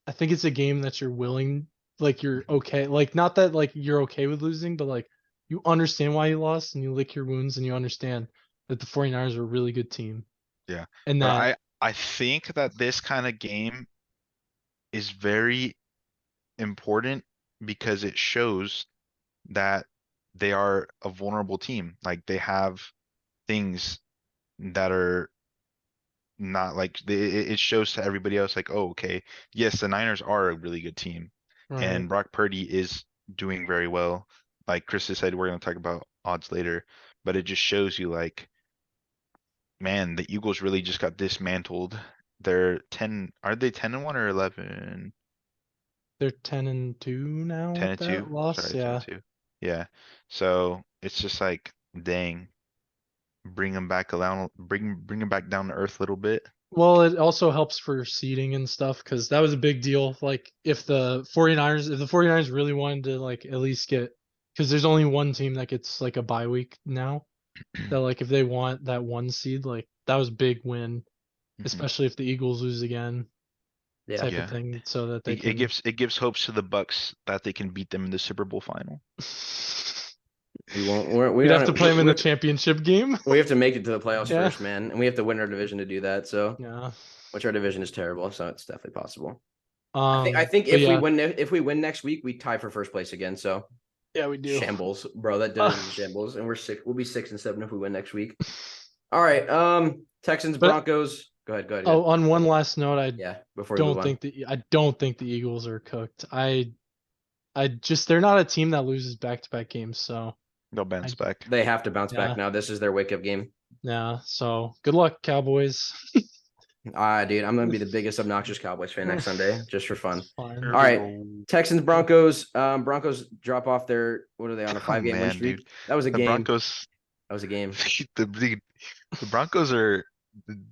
I think it's a game that you're willing, like you're okay, like not that like you're okay with losing, but like you understand why you lost and you lick your wounds and you understand that the 49ers are a really good team. Yeah. And But that I think that this kind of game is very important because it shows that they are a vulnerable team. Like they have things that are not like it shows to everybody else like, oh, okay, yes, the Niners are a really good team. right. And Brock Purdy is doing very well. Like Chris has said, we're going to talk about odds later, but it just shows you like, man, the Eagles really just got dismantled. They're 10, are they 10-1 or 11? They're 10-2 now. 10 with and that 2. loss. Sorry, 10 Yeah. and 2. Yeah. So it's just like, dang, bring them back down, bring them back down to earth a little bit. Well, it also helps for seeding and stuff because that was a big deal. Like if the 49ers really wanted to like at least get, because there's only one team that gets like a bye week now, that like if they want that 1 seed, like that was a big win, Mhm. especially if the Eagles lose again, Yeah. type Yeah. of thing, so that they It gives hopes to the Bucks that they can beat them in the Super Bowl final. We won't. We We'd have to don't- play them in the we- championship game. We have to make it to the playoffs Yeah. first, man, and we have to win our division to do that. So, Yeah. which our division is terrible, so it's definitely possible. I I think but if yeah, we win next week, we tie for first place again. So yeah, we do. shambles, bro. That does shambles, and we'll be 6 and 7 if we win next week. All right, Texans, But- Broncos. Go ahead. Oh, on one last note, yeah. Before we move on. I don't think the Eagles are cooked. They're not a team that loses back-to-back games, so They'll bounce back. They have to bounce Yeah. back now. This is their wake up game. yeah. So good luck, Cowboys. Dude, I'm gonna be the biggest obnoxious Cowboys fan next Sunday, just for fun. Fine. All right. Texans, Broncos. Broncos drop off their. What are they on a Oh, 5-game win man, streak? dude. That was a The game. Broncos, That was a game. the Broncos are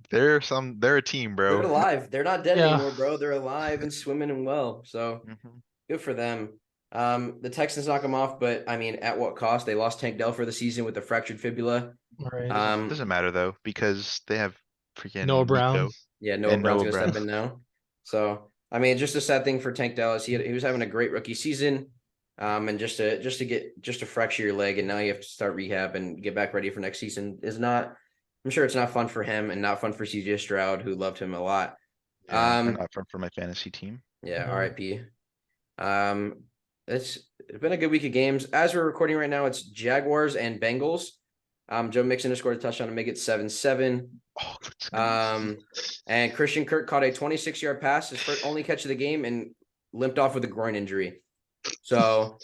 they're a team, They're bro. alive. They're not dead Yeah. anymore, bro. They're alive and swimming and well. So Mhm. good for them. The Texans knock them off, but I mean, at what cost? They lost Tank Dell for the season with a fractured fibula. Right. Doesn't matter though, because they have Noah freaking Brown. Nico Yeah, Noah and Brown's Noah gonna step Brown. in now. So I mean, just a sad thing for Tank Dell is he was having a great rookie season. And just to fracture your leg and now you have to start rehab and get back ready for next season is not. I'm sure it's not fun for him and not fun for CJ Stroud, who loved him a lot. Yeah, and not fun for my fantasy team. Yeah, Yeah. RIP. It's been a good week of games. As we're recording right now, it's Jaguars and Bengals. Joe Mixon has scored a touchdown to make it 7-7. Oh, goodness. And Christian Kirk caught a 26-yard pass, his first only catch of the game, and limped off with a groin injury. So,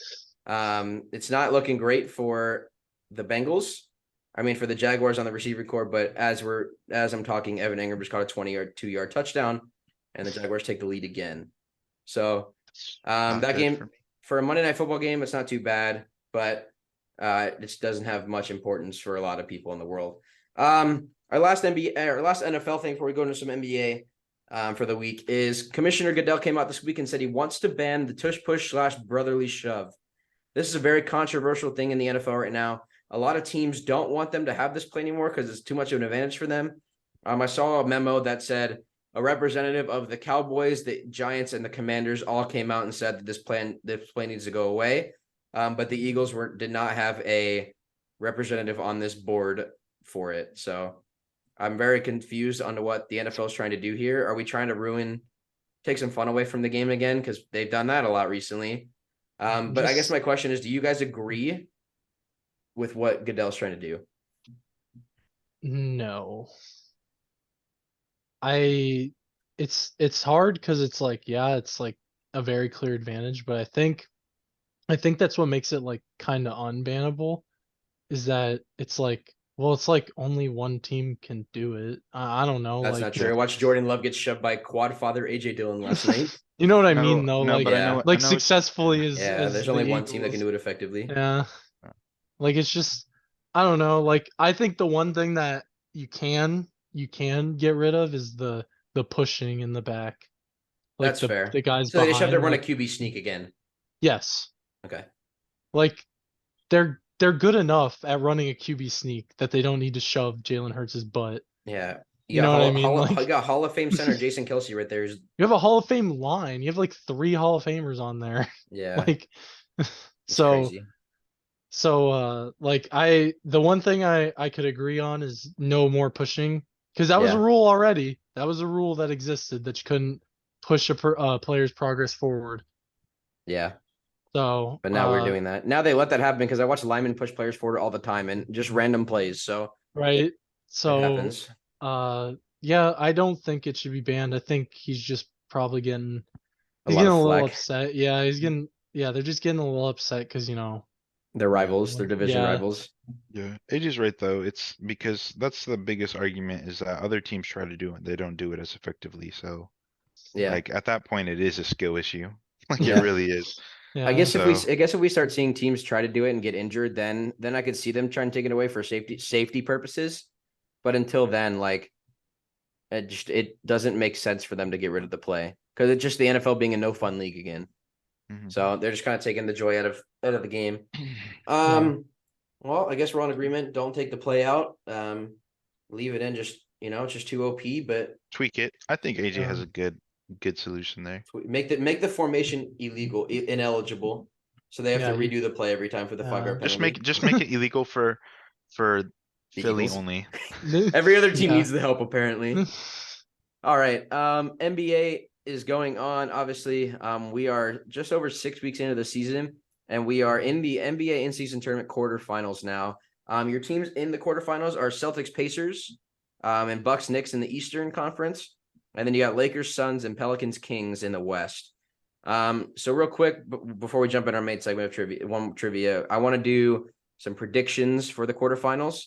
it's not looking great for the Bengals. I mean, for the Jaguars on the receiver corps, but as I'm talking, Evan Ingram just caught a 2-yard touchdown, and the Jaguars take the lead again. So, Not that good game for me. for a Monday Night Football game, it's not too bad, but it just doesn't have much importance for a lot of people in the world. Our last NFL thing before we go into some NBA for the week is Commissioner Goodell came out this week and said he wants to ban the tush push / brotherly shove. This is a very controversial thing in the NFL right now. A lot of teams don't want them to have this play anymore because it's too much of an advantage for them. I saw a memo that said a representative of the Cowboys, the Giants, and the Commanders all came out and said that this play needs to go away. But the Eagles did not have a representative on this board for it. So I'm very confused on what the NFL is trying to do here. Are we trying to take some fun away from the game again? Because they've done that a lot recently. But I guess my question is, do you guys agree with what Goodell's trying to do? No. It's hard because it's like, yeah, it's like a very clear advantage, but I think that's what makes it like kind of unbannable is that it's like, well, it's like only one team can do it. I don't know. That's like, not true. I watched Jordan Love get shoved by quad father AJ Dillon last night. You know what I No, mean, though? no, Like, but I Yeah. know, like I know successfully as Yeah, there's the only one team that can Eagles. do it effectively. Yeah. Like, it's just, I don't know. Like, I think the one thing that you can get rid of is the pushing in the back. Like That's fair. the guys So they just have to behind. run a Like, QB sneak again. yes. Okay. Like, they're good enough at running a QB sneak that they don't need to shove Jalen Hurts' butt. Yeah. You know what I mean? You Like, got Hall of Fame center Jason Kelsey right there. you have a Hall of Fame line. You have like 3 Hall of Famers on there. Yeah. Like, It's so. crazy. So like the one thing I could agree on is no more pushing, because that was a Yeah. rule already. That was a rule that existed that you couldn't push a player's progress forward. Yeah. So But now we're doing that. Now they let that happen because I watch linemen push players forward all the time and just random plays. So right. it So happens. yeah, I don't think it should be banned. I think he's just probably getting A lot of little flack. upset. Yeah, they're just getting a little upset because They're rivals. They're division Yeah. rivals. Yeah, AJ's right though. It's because that's the biggest argument is that other teams try to do it, they don't do it as effectively. So Yeah. like at that point, it is a skill issue. Like Yeah. it really is. yeah. I guess So- if we start seeing teams try to do it and get injured, then I could see them trying to take it away for safety purposes. But until then, like it doesn't make sense for them to get rid of the play because it's just the NFL being a no fun league again. Mhm. So they're just kind of taking the joy out of the game. Well, I guess we're on agreement. Don't take the play out. Leave it in. Just it's just too OP. But Tweak it. I think AJ has Yeah. a good solution there. make the formation illegal, ineligible. So they have Yeah, to redo the play every time for the 5-yard penalty. Just make it illegal for The Philly Eagles. only. Every other team Yeah. needs the help apparently. All right. NBA is going on. Obviously, we are just over 6 weeks into the season, and we are in the NBA in-season tournament quarterfinals now. Your teams in the quarterfinals are Celtics, Pacers, and Bucks, Knicks in the Eastern Conference, and then you got Lakers, Suns, and Pelicans, Kings in the West. So real quick, before we jump in our main segment of trivia, I want to do some predictions for the quarterfinals.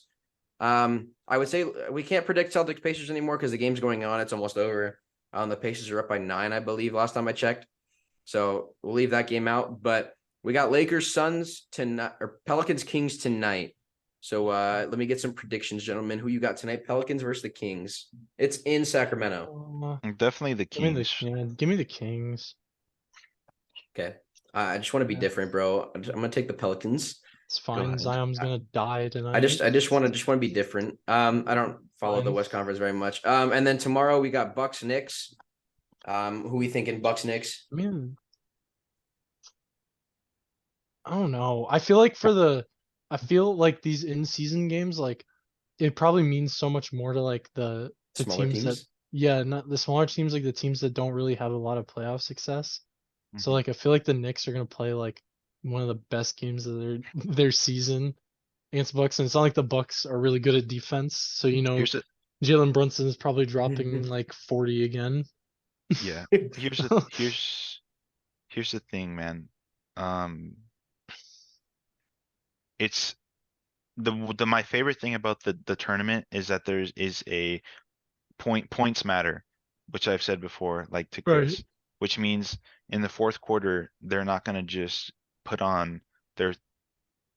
I would say we can't predict Celtics Pacers anymore because the game's going on. It's almost over. The Pacers are up by 9, I believe, last time I checked. So we'll leave that game out. But we got Lakers, Suns tonight, or Pelicans, Kings tonight. So let me get some predictions, gentlemen. Who you got tonight? Pelicans versus the Kings. It's in Sacramento. Definitely the Give me Kings. give me the Kings. Okay. I just want to be Yeah. different, bro. I'm gonna take the Pelicans. It's fine. ahead. Zion's gonna die tonight. I just want to be different. I don't follow the Fine. West Conference very much. And then tomorrow we got Bucks Knicks. Who we thinking Bucks Knicks? Man, I don't know. I feel like these in-season games, like it probably means so much more to like the Smaller teams that, teams. yeah, not the smaller teams, like the teams that don't really have a lot of playoff success. So Mhm. like I feel like the Knicks are gonna play like one of the best games of their their season against Bucks, and it's not like the Bucks are really good at defense. So Here's the Jalen Brunson is probably dropping like 40 again. yeah. Here's the thing, man. Um, it's the my favorite thing about the tournament is that is a points matter, which I've said before, like to Right. Chris, which means in the fourth quarter they're not gonna just put on their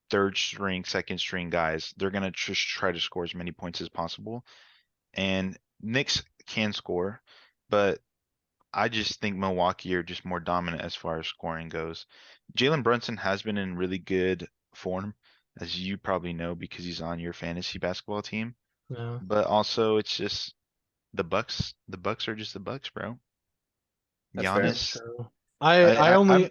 third string, second string guys. They're gonna just try to score as many points as possible. And Knicks can score, but I just think Milwaukee are just more dominant as far as scoring goes. Jalen Brunson has been in really good form, as you probably know, because he's on your fantasy basketball team. Yeah. But also, it's just the Bucks. The Bucks are just the Bucks, bro. That's fair. That's Giannis. true. I'm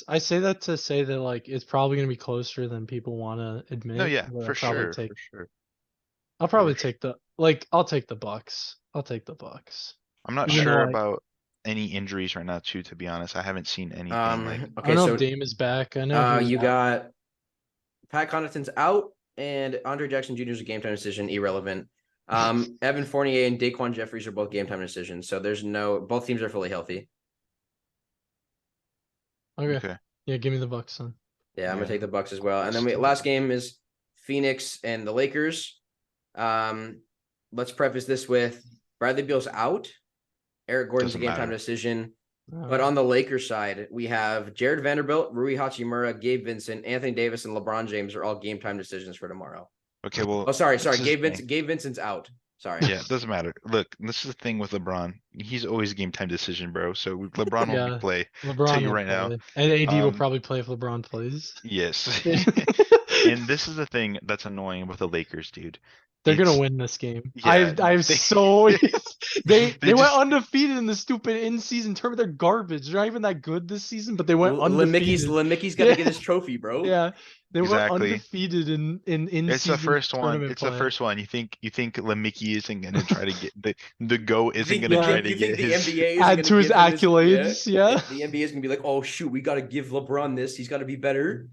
I say that to say that like it's probably gonna be closer than people want to no, admit. yeah, But for sure, for sure. I'll For probably sh- take I'll take the Bucks. I'll take the Bucks. I'm not Even though sure like about any injuries right now, too. To be honest, I haven't seen anything like. I don't Okay, know so if Dame is back. I know he was you out. got Pat Connaughton's out, and Andre Jackson Jr. is a game time decision, irrelevant. Evan Fournier and Daquan Jeffries are both game time decisions, so there's both teams are fully healthy. Okay. Okay. Yeah, give me the Bucks then. Yeah, I'm Yeah. gonna take the Bucks as well. And then last game is Phoenix and the Lakers. Let's preface this with Bradley Beal's out. Eric Gordon's a Doesn't game time matter. decision. But on the Lakers side, we have Jared Vanderbilt, Rui Hachimura, Gabe Vincent, Anthony Davis, and LeBron James are all game time decisions for tomorrow. Okay, well. Oh, sorry. this is the Gabe thing. Vincent. Gabe Vincent's out. Sorry. Yeah, it doesn't matter. Look, this is the thing with LeBron. He's always a game time decision, bro. So LeBron Yeah, won't play. LeBron Tell you will right now. play. And AD will Um, probably play if LeBron plays. Yes. And this is the thing that's annoying with the Lakers, dude. They're gonna It's- win this game. Yeah, I've they- so they went just- undefeated in the stupid in-season tournament. They're garbage. They're not even that good this season, but they went undefeated. Mickey's got to Yeah. get his trophy, bro. Yeah, they Exactly. went undefeated in It's the first one. tournament It's the play. first one. You think Lemmicky isn't gonna try to get the GOAT isn't think- gonna yeah. try to You get think the his NBA is Add gonna to his give him his- accolades, yeah. The NBA is gonna be like, oh shoot, we got to give LeBron this. He's got to be better.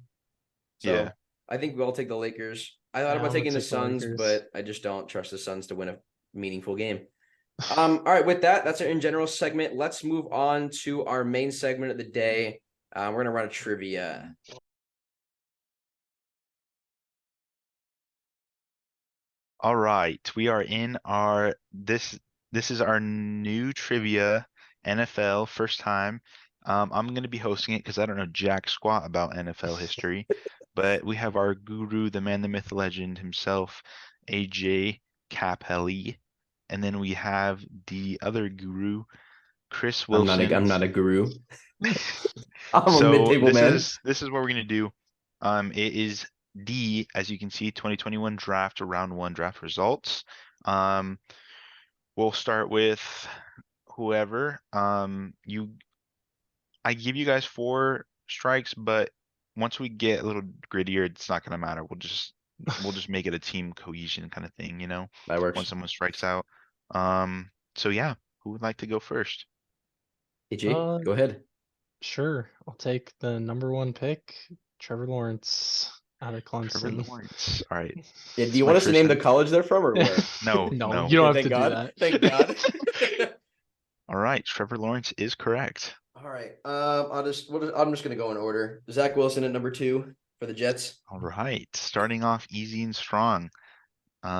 So Yeah. I think we'll take the Lakers. I thought Yeah, about I'm gonna taking the take the Suns, Lakers. but I just don't trust the Suns to win a meaningful game. All right, with that's our in general segment. Let's move on to our main segment of the day. We're gonna run a trivia. All right, we are in our this is our new trivia NFL first time. I'm gonna be hosting it because I don't know jack squat about NFL history, but we have our guru, the man, the myth, the legend himself, AJ Capelli, and then we have the other guru, Chris Wilson. I'm not a guru. I'm a So mid-table man. this is what we're gonna do. It is D, as you can see, 2021 draft round 1 draft results. We'll start with whoever. I give you guys 4 strikes, but once we get a little grittier, it's not gonna matter. We'll just make it a team cohesion kind of thing, you know, That works. when someone strikes out. So yeah, who would like to go first? AJ, go ahead. Sure, I'll take the number 1 pick, Trevor Lawrence out of Trevor Clemson. Lawrence. All right. Yeah, do It's you my want us to first name the time. college they're from or what? No, No, no. you don't have Thank to God. do that. Thank God. All right, Trevor Lawrence is correct. All right. I'm just gonna go in order. Zach Wilson at number 2 for the Jets. All right, starting off easy and strong.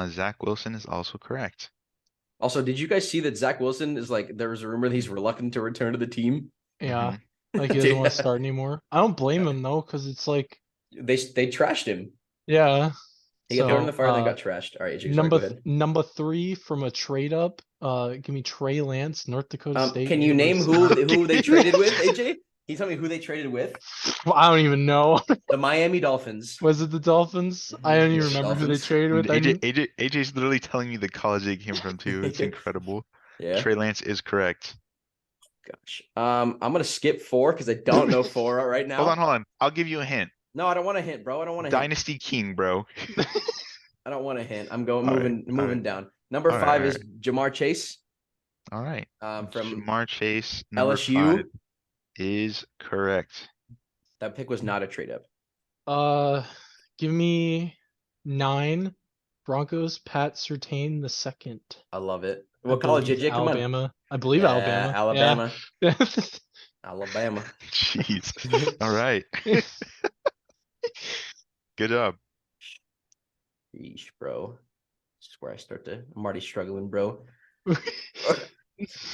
Zach Wilson is also correct. Also, did you guys see that Zach Wilson is like there was a rumor that he's reluctant to return to the team? Yeah, like he doesn't want to Yeah. start anymore. I don't blame him though, because it's like, They trashed him. yeah. He got thrown in the fire and then uh, got trashed. All right, AJ, sorry, go ahead. number 3 from a trade up. Give me Trey Lance, North Dakota State. Can you name University. who they traded with, AJ? you tell me who they traded with? I don't even know. The Miami Dolphins. Was it the Dolphins? I Mhm, don't even yes, remember who they Dolphins. traded with. I knew. AJ's literally telling you the college they came from too. It's incredible. Yeah. Trey Lance is correct. Gosh. I'm gonna skip 4 because I don't know 4 right now. Hold on. I'll give you a hint. No, I don't want a hint, bro. I don't want a hint. Dynasty King, bro. I don't want a hint. I'm going All right, moving down. Number all right, 5 all is Jamar Chase. All right. From Jamar Chase, number LSU. 5 is correct. That pick was not a trade up. Give me 9. Broncos, Pat Surtain the second. I love it. I What college, believe JJ? Come on. Alabama. I believe Yeah, Alabama. Alabama. Yeah. Alabama. Jeez. All right. Good job. Yeesh, bro. This is where I start to. I'm already struggling, bro.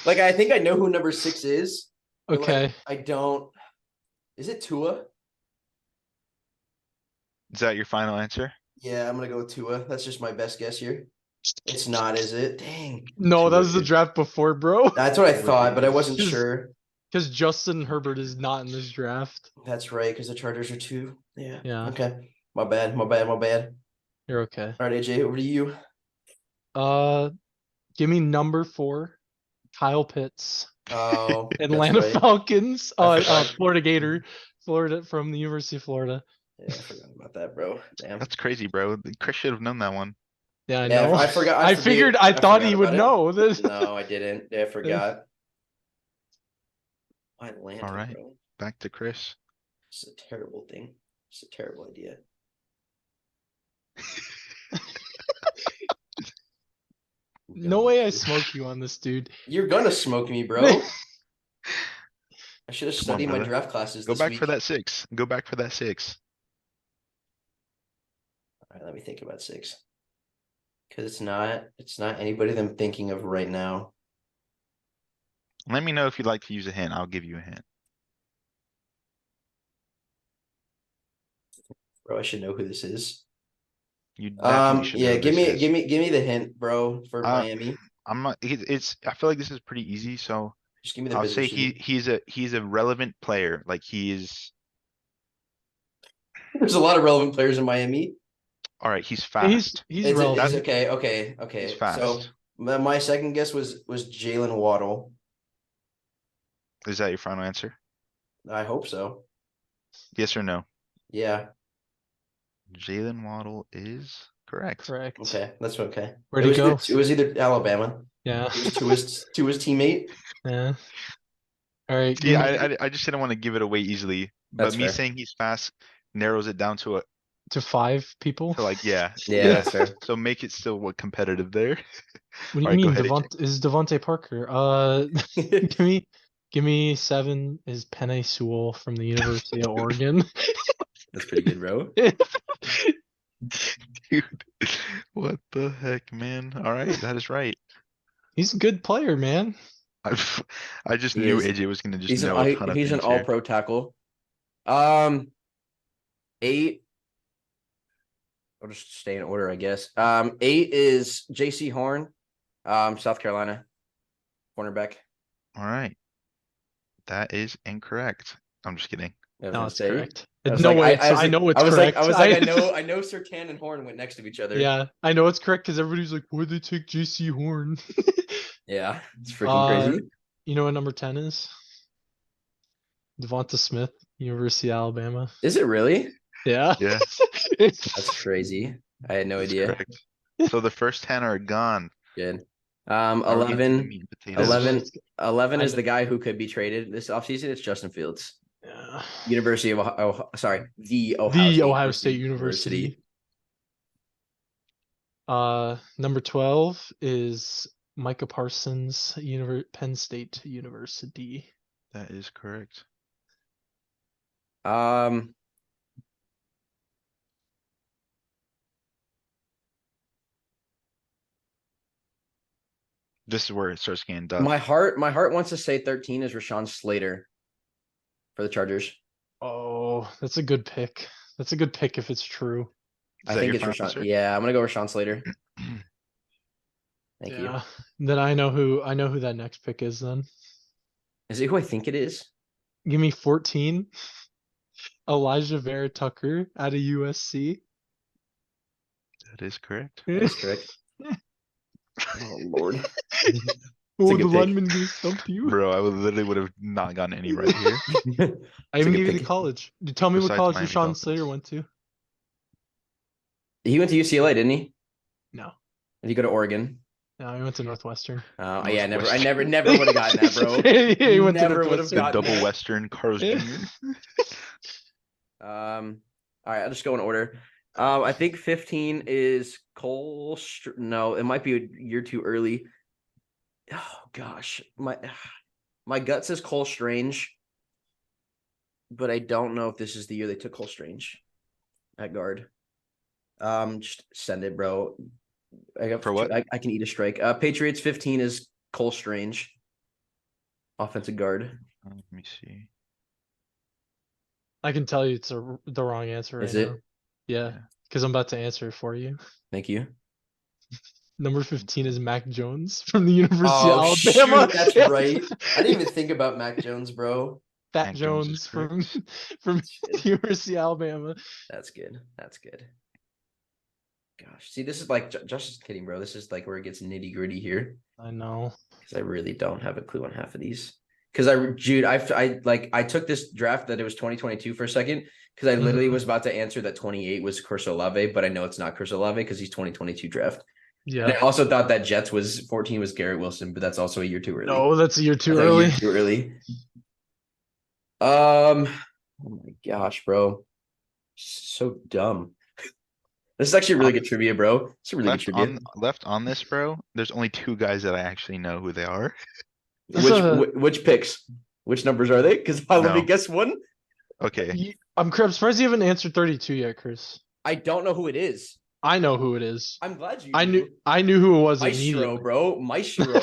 Like I think I know who number 6 is. but, like, Okay. I don't. Is it Tua? Is that your final answer? Yeah, I'm gonna go with Tua. That's just my best guess here. It's not, is it? Dang. No, that Tua was the is- draft before, bro. That's what I thought, but I wasn't Just- sure. Because Justin Herbert is not in this draft. That's right, because the Chargers are 2. Yeah. Yeah. Okay. My bad. My bad. My bad. You're okay. All right, AJ, over to you. Give me number 4, Kyle Pitts, Oh, that's Atlanta right. Falcons. I forgot. Florida Gator, Florida from the University of Florida. Yeah, I forgot about that, bro. Damn. That's crazy, bro. Chris should have known that one. Yeah, I Yeah, know. I forgot. I figured. I thought he forgot would about it. know this. No, I didn't. Yeah, I forgot. Atlanta, All right. bro. Back to Chris. It's a terrible thing. It's a terrible idea. No way I smoke you on this, dude. You're gonna smoke me, bro. I should have Come on, studied my brother. draft classes. Go this back week. for that 6. Go back for that 6. All right, let me think about 6. Because it's not anybody that I'm thinking of right now. Let me know if you'd like to use a hint. I'll give you a hint. Bro, I should know who this is. You definitely should Yeah, know give this me is. give me the hint, bro, for Miami. I'm not. It's. I feel like this is pretty easy. So Just give me the I'll say position. he's a relevant player. Like he is. There's a lot of relevant players in Miami. All right. He's He's fast. It's relevant. okay. He's So fast. my second guess was Jalen Waddle. Is that your final answer? I hope so. Yes or no? Yeah. Jalen Waddle is correct. Correct. Okay. That's okay. Where'd he go? It was either Alabama. Yeah. It was to his teammate. Yeah. All right. give Yeah. me I just didn't want to give it away easily. But That's me fair. saying he's fast narrows it down to to 5 people. like yeah. Yeah, that's fair. So make it still what competitive there. What do you Alright, go mean, ahead, AJ. Is Devontae Parker? Give me 7 is Penei Sewell from the University of Oregon. That's pretty good, bro. Dude, what the heck, man? All right, that is right. He's a good player, man. I just He knew is. AJ was gonna just He's know a ton of an things here. all-pro tackle. 8. I'll just stay in order, I guess. 8 is JC Horn, South Carolina, cornerback. All right, that is incorrect. I'm just kidding. I was No, gonna it's say. correct. I was No like, way. I was I like- know it's I was correct. like, I know Sertan and Horn went next to each other. Yeah, I know it's correct because everybody's like, why'd they take JC Horn? Yeah, it's freaking crazy. You know what number 10 is? Devonta Smith, University of Alabama. Is it really? Yeah. Yeah, That's crazy. I had no that's idea. correct. So the first 10 are gone. Good. Now we're getting to the 11. meat and potatoes. 11 I is know. the guy who could be traded this offseason. It's Justin Fields, Yeah. University of Ohio. Sorry, the Ohio State University. Number 12 is Micah Parsons, Penn State University. That is correct. This is where it starts getting tough. My heart wants to say 13 is Rashawn Slater for the Chargers. Oh, that's a good pick. That's a good pick if it's true. Is I that think your it's final Rashawn. answer? Yeah, I'm gonna go Rashawn Slater. Thank you. Yeah. Then I know who that next pick is then. Is it who I think it is? Give me 14. Elijah Vera Tucker out of USC. That is correct. That's correct. Oh Lord. Oh, good the pick. lineman gonna stump you. Bro, I literally would have not gotten any right here. I even a good gave you the pick. college. You tell me what Besides college Miami Rashawn Dolphins. Slater went to. He went to UCLA, didn't he? No, Did he go to Oregon? no, he went to Northwestern. Oh yeah, never. I Northwestern. never would have gotten that, bro. Yeah, he went to Never would have The Northwestern. gotten double that. Western Carlos Yeah. Jr. All right, I'll just go in order. I think 15 is Cole. No, it might be a year too early. Oh gosh, my gut says Cole Strange, but I don't know if this is the year they took Cole Strange at guard. Just send it, bro. I got For what? I can eat a strike. Patriots 15 is Cole Strange, offensive guard. Let me see. I can tell you it's the wrong answer right Is it? now. Yeah, Yeah. because I'm about to answer it for you. Thank you. Number 15 is Mac Jones from the University Oh, of Alabama. shoot, that's Yeah. right. I didn't even think about Mac Jones, bro. Fat Mac Jones is Jones from correct. from the University of Alabama. That's good. That's good. Gosh, see, this is like just kidding, bro. This is like where it gets nitty gritty here I know. because I really don't have a clue on half of these. Because I took this draft that it was 2022 for a second because I literally Mhm. was about to answer that 28 was Chris Olave, but I know it's not Chris Olave because he's 2022 draft. And I Yeah. also thought that Jets was 14 was Garrett Wilson, but that's also a year too early. No, that's a year too That's a year early. too early. Oh my gosh, bro. So dumb. This is actually really good trivia, bro. It's a really good trivia. Left on this, bro. There's only two guys that I actually know who they are. Which picks? Which numbers are they? Because let me No. guess one. Okay. I'm surprised you haven't answered 32 yet, Chris. I don't know who it is. I know who it is. I'm glad you I do. knew who it was Maestro, immediately. bro. Maestro.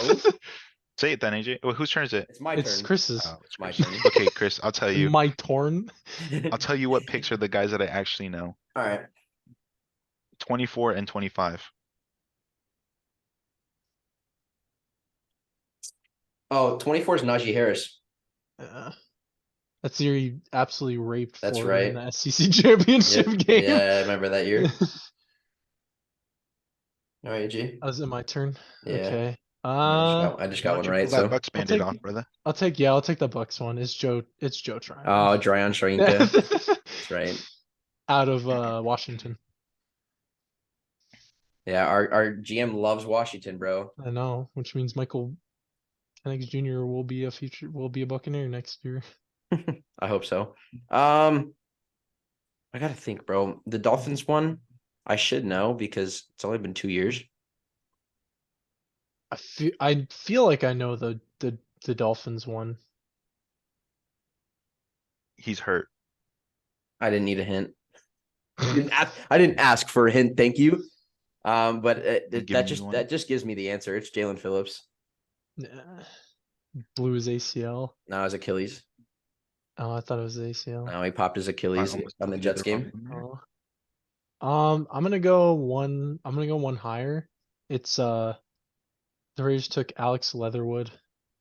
Say it then, AJ. Well, whose turn is it? It's my It's turn. Chris's. Oh, It's my Chris. turn. Okay, Chris, I'll tell you. My torn. I'll tell you what picks are the guys that I actually know. All right. 24 and 25. Oh, 24 is Najee Harris. That's the year he absolutely raped That's Florida in right. the SEC championship Yep. game. Yeah, I remember that year. All right, G. Oh, is it my turn? Yeah. Okay. I just got Why one don't you right. pull that So, Bucks bandit take- off, brother. I'll take the Bucks one. It's Joe Tryon. oh, Dryon Sharinka. That's right. Out of Washington. Yeah, our GM loves Washington, bro. I know, which means Michael Penix Jr. will be a Buccaneer next year. I hope so. I gotta think, bro. The Dolphins one, I should know because it's only been 2 years. I feel like I know the Dolphins one. He's hurt. I didn't need a hint. I didn't ask for a hint. Thank you. But giving you one. that just gives me the answer. It's Jalen Phillips. Blew his ACL. No, his Achilles. Oh, I thought it was ACL. No, he popped his Achilles Almost on the deleted Jets wrong game. one there. Oh. I'm gonna go one higher. It's the Raiders took Alex Leatherwood,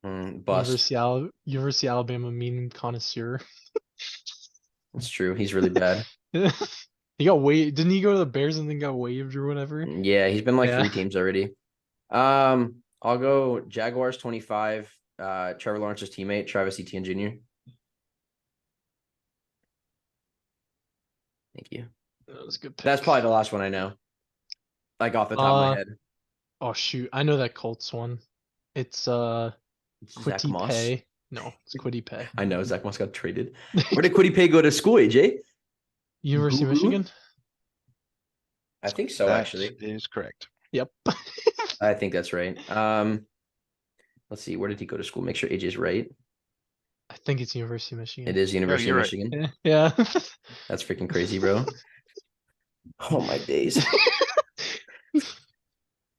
Bust. University of Alabama meme connoisseur. It's true. He's really bad. He got waived. Didn't he go to the Bears and then got waived or whatever? Yeah, he's been like Yeah. 3 teams already. I'll go Jaguars 25. Trevor Lawrence's teammate, Travis Etienne Jr. Thank you. That was a good pick. That's probably the last one I know. Like off the top of my head. Oh shoot, I know that Colts one. It's Zach Quiddy Moss. Pay. No, it's Quiddy Pay. I know Zach Moss got traded. Where did Quiddy Pay go to school, AJ? University of Who? Michigan. I think so, That actually. is correct. Yep. I think that's right. Let's see. Where did he go to school? Make sure AJ's right. I think it's University of Michigan. It is University you're of right. Michigan. Yeah. That's freaking crazy, bro. Oh my days.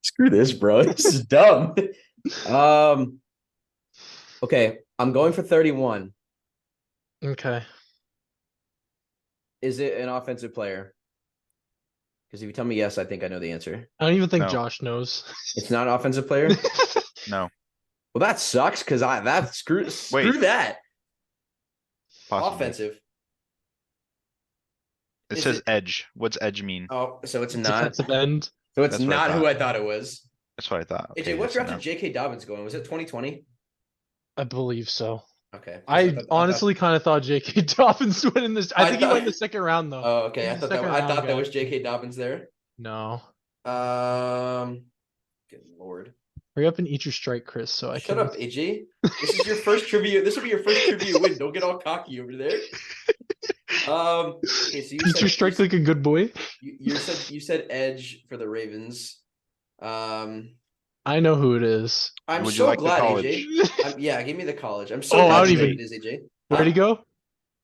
Screw this, bro. This is dumb. Okay, I'm going for 31. Okay. Is it an offensive player? Because if you tell me yes, I think I know the answer. I don't even think No. Josh knows. It's not an offensive player. No. Well, that sucks because screw Wait. that. Possibly. Offensive. It Is says it- edge. What's edge mean? Oh, so it's not. Defensive end. So it's That's what I not who thought. I thought it was. That's what I thought. AJ, Okay, what yes, draft no. did J.K. Dobbins go in? Was it 2020? I believe so. Okay. 'cause I thought- honestly kind of thought J.K. Dobbins went in this. I I think he thought- went in the second round though. Oh, okay. I He's a thought that second I round thought that guy. was J.K. Dobbins there. No. Good lord. Hurry up and eat your strike, Chris. So I Shut can. up, AJ. This is your first trivia. This will be your first trivia win. Don't get all cocky over there. Okay, so you Eat your strike like a good boy. you said edge for the Ravens. I know who it is. I'm Would you so like the glad, college? AJ. Yeah, give me the college. I'm so Oh, I glad don't you know even- who it is, AJ. Where'd he go?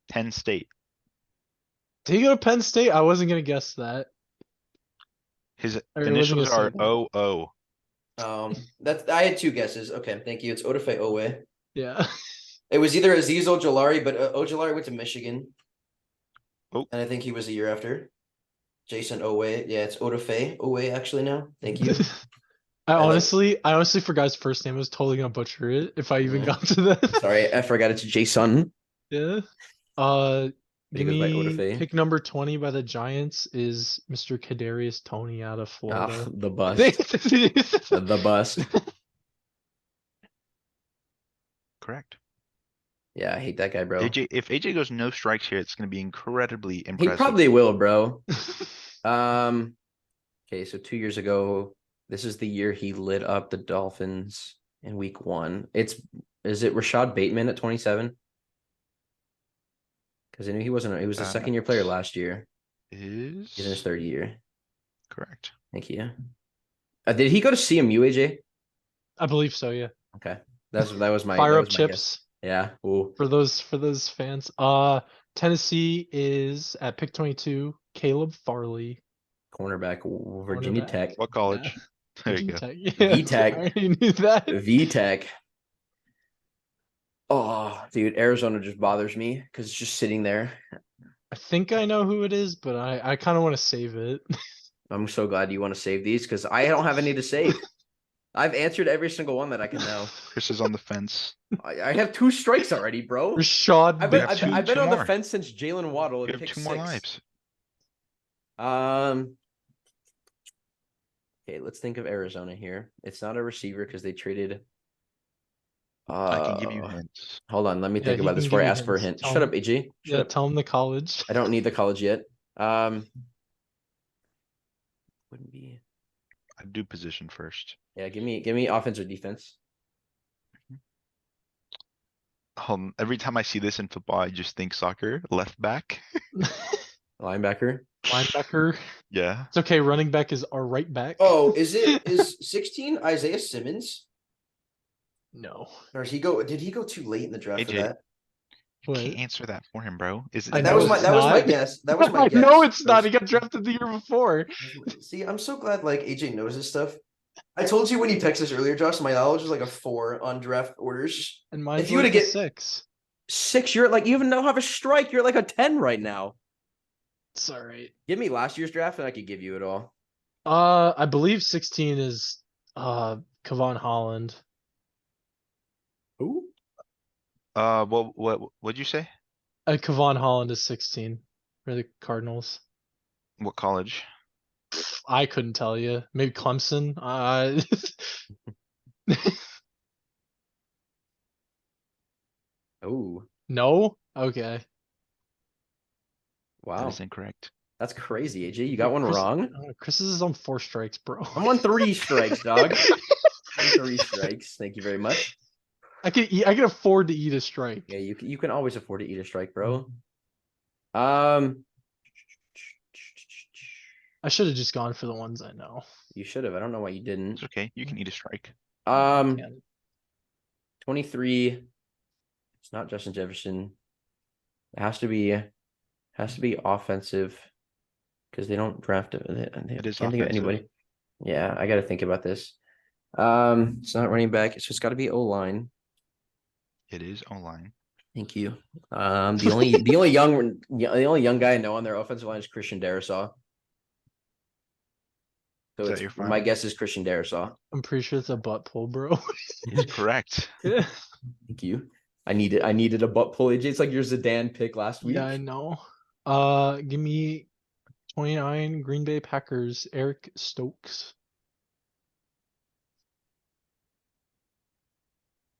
Penn State. Did he go to Penn State? I wasn't gonna guess that. His Or it wasn't initials a are second. OO. That's I had two guesses. Okay, thank you. It's Odafe Owe. Yeah. It was either Aziz Ojolari, but Ojolari went to Michigan. Oh. And I think he was the year after. Jason Owe. Yeah, it's Odafe Owe actually now. Thank you. I like- honestly forgot his first name. I was totally gonna butcher it if I even Yeah. got to that. Sorry, I forgot it's Jason. Yeah. He Give goes by me Odafe. pick number 20 by the Giants is Mr. Kadarius Toney out of Ah, Florida. the bust. The bust. Correct. Yeah, I hate that guy, bro. AJ, if AJ goes no strikes here, it's going to be incredibly He impressive. probably will, bro. Okay, so 2 years ago, this is the year he lit up the Dolphins in week 1. Is it Rashad Bateman at 27? Because I knew he was a second year player last year. Is He's in his third year. correct. Thank you. Did he go to CMU, AJ? I believe so, yeah. Okay. That was my Fire that up was my guess. chips Yeah. Ooh. for those fans. Tennessee is at pick 22, Caleb Farley. Cornerback, Virginia Cornerback. Tech. What college? There you Virginia go. Tech. Yeah, V-Tech. I already knew that. VTech. Oh, dude, Arizona just bothers me because it's just sitting there. I think I know who it is, but I kind of want to save it. I'm so glad you want to save these because I don't have any to save. I've answered every single one that I can know. Chris is on the fence. I have 2 strikes already, bro. Rashad I've been, have I've, two- I've been two on the more. fence since Jalen Waddle You at have pick 2 more 6. lives. Okay, let's think of Arizona here. It's not a receiver because they traded. I can give you Uh, hints. Hold on, let me Yeah, think he about this can before I give you ask for a hints. hint. Tell Shut him- up, AJ. Shut Yeah, up. tell him the college. I don't need the college yet. Wouldn't be. I'd do position first. Yeah, give me offense or defense. Every time I see this in football, I just think soccer. Left back. Linebacker. Linebacker. Yeah. It's okay. Running back is our right back. Oh, is 16 Isaiah Simmons? No. Or did he go too late in the draft for AJ. that? You What? can't answer that for him, bro. Is it? I That know was my it's that was my not. guess. That was my I guess. know it's That not. was- He got drafted the year before. See, I'm so glad like AJ knows this stuff. I told you when you texted us earlier, Josh, my knowledge was like a 4 on draft orders. And mine's If you were to like a get- 6. 6, you're at like you even don't have a strike. You're at like a 10 right now. It's all right. Give me last year's draft and I could give you it all. I believe 16 is Kevon Holland. Who? What'd you say? Kevon Holland is 16 for the Cardinals. What college? I couldn't tell you. Maybe Clemson. Oh, No? Okay. That wow. is incorrect. That's crazy, AJ. You got one Chris- wrong. Chris is on 4 strikes, bro. I'm on 3 strikes, dog. I'm on 3 strikes. Thank you very much. I can afford to eat a strike. Yeah, you can always afford to eat a strike, bro. I should have just gone for the ones I know. You should have. I don't know why you didn't. It's okay. You can eat a strike. 23. It's not Justin Jefferson. It has to be offensive because they don't draft it. It is can't think of offensive. anybody. Yeah, I got to think about this. It's not running back. It's just got to be O line. It is online. Thank you. The only young guy I know on their offensive line is Christian Darrisaw. So Is that it's, your my final? guess is Christian Darrisaw. I'm pretty sure it's a butt pull, bro. It's correct. Yeah. Thank you. I needed a butt pull. It's like your Zidane pick last week. Yeah, I know. Give me 29 Green Bay Packers, Eric Stokes.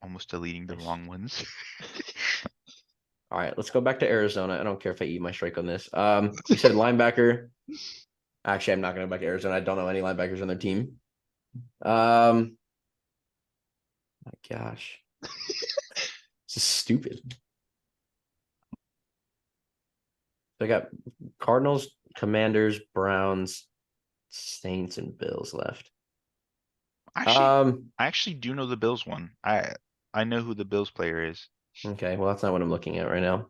Almost deleting the Nice. wrong ones. All right, let's go back to Arizona. I don't care if I eat my strike on this. You said linebacker. Actually, I'm not gonna go back to Arizona. I don't know any linebackers on their team. My gosh. This is stupid. So I got Cardinals, Commanders, Browns, Saints, and Bills left. I actually do know the Bills one. I know who the Bills player is. Okay, well that's not what I'm looking at right now.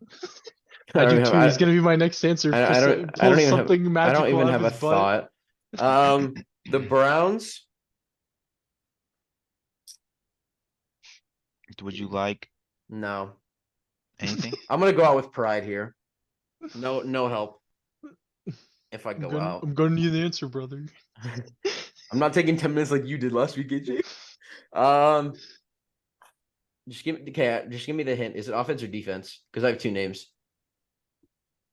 I do don't too. even have- He's gonna be my next answer. I don't Pulls even something have, I magical don't even out have of a his butt. thought. The Browns. Would you like No, anything? I'm gonna go out with pride here. No help. If I I'm go gonna, out, I'm gonna need an answer, brother. I'm not taking 10 minutes like you did last week, AJ. Just give me the hint. Is it offense or defense? Because I have two names.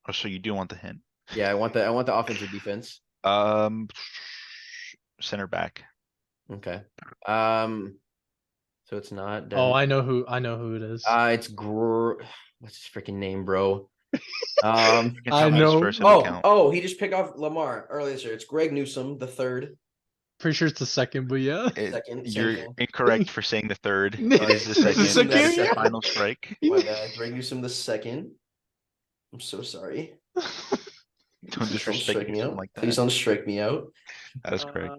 Oh, so you do want the hint? Yeah, I want the offense or defense. Center back. Okay. So it's not. Oh, I know who it is. It's what's his freaking name, bro? You can I tell me his know. first and account. He just picked off Lamar earlier this year. It's Greg Newsome, the third. Pretty sure it's the second, but yeah. Second, same You're thing. incorrect for saying the third. It It is the is the second. That is the second? final strike. My bad. Greg Newsome, the second. I'm so sorry. Don't Please disrespect strike me me out. like Please that. don't strike me out. That is correct.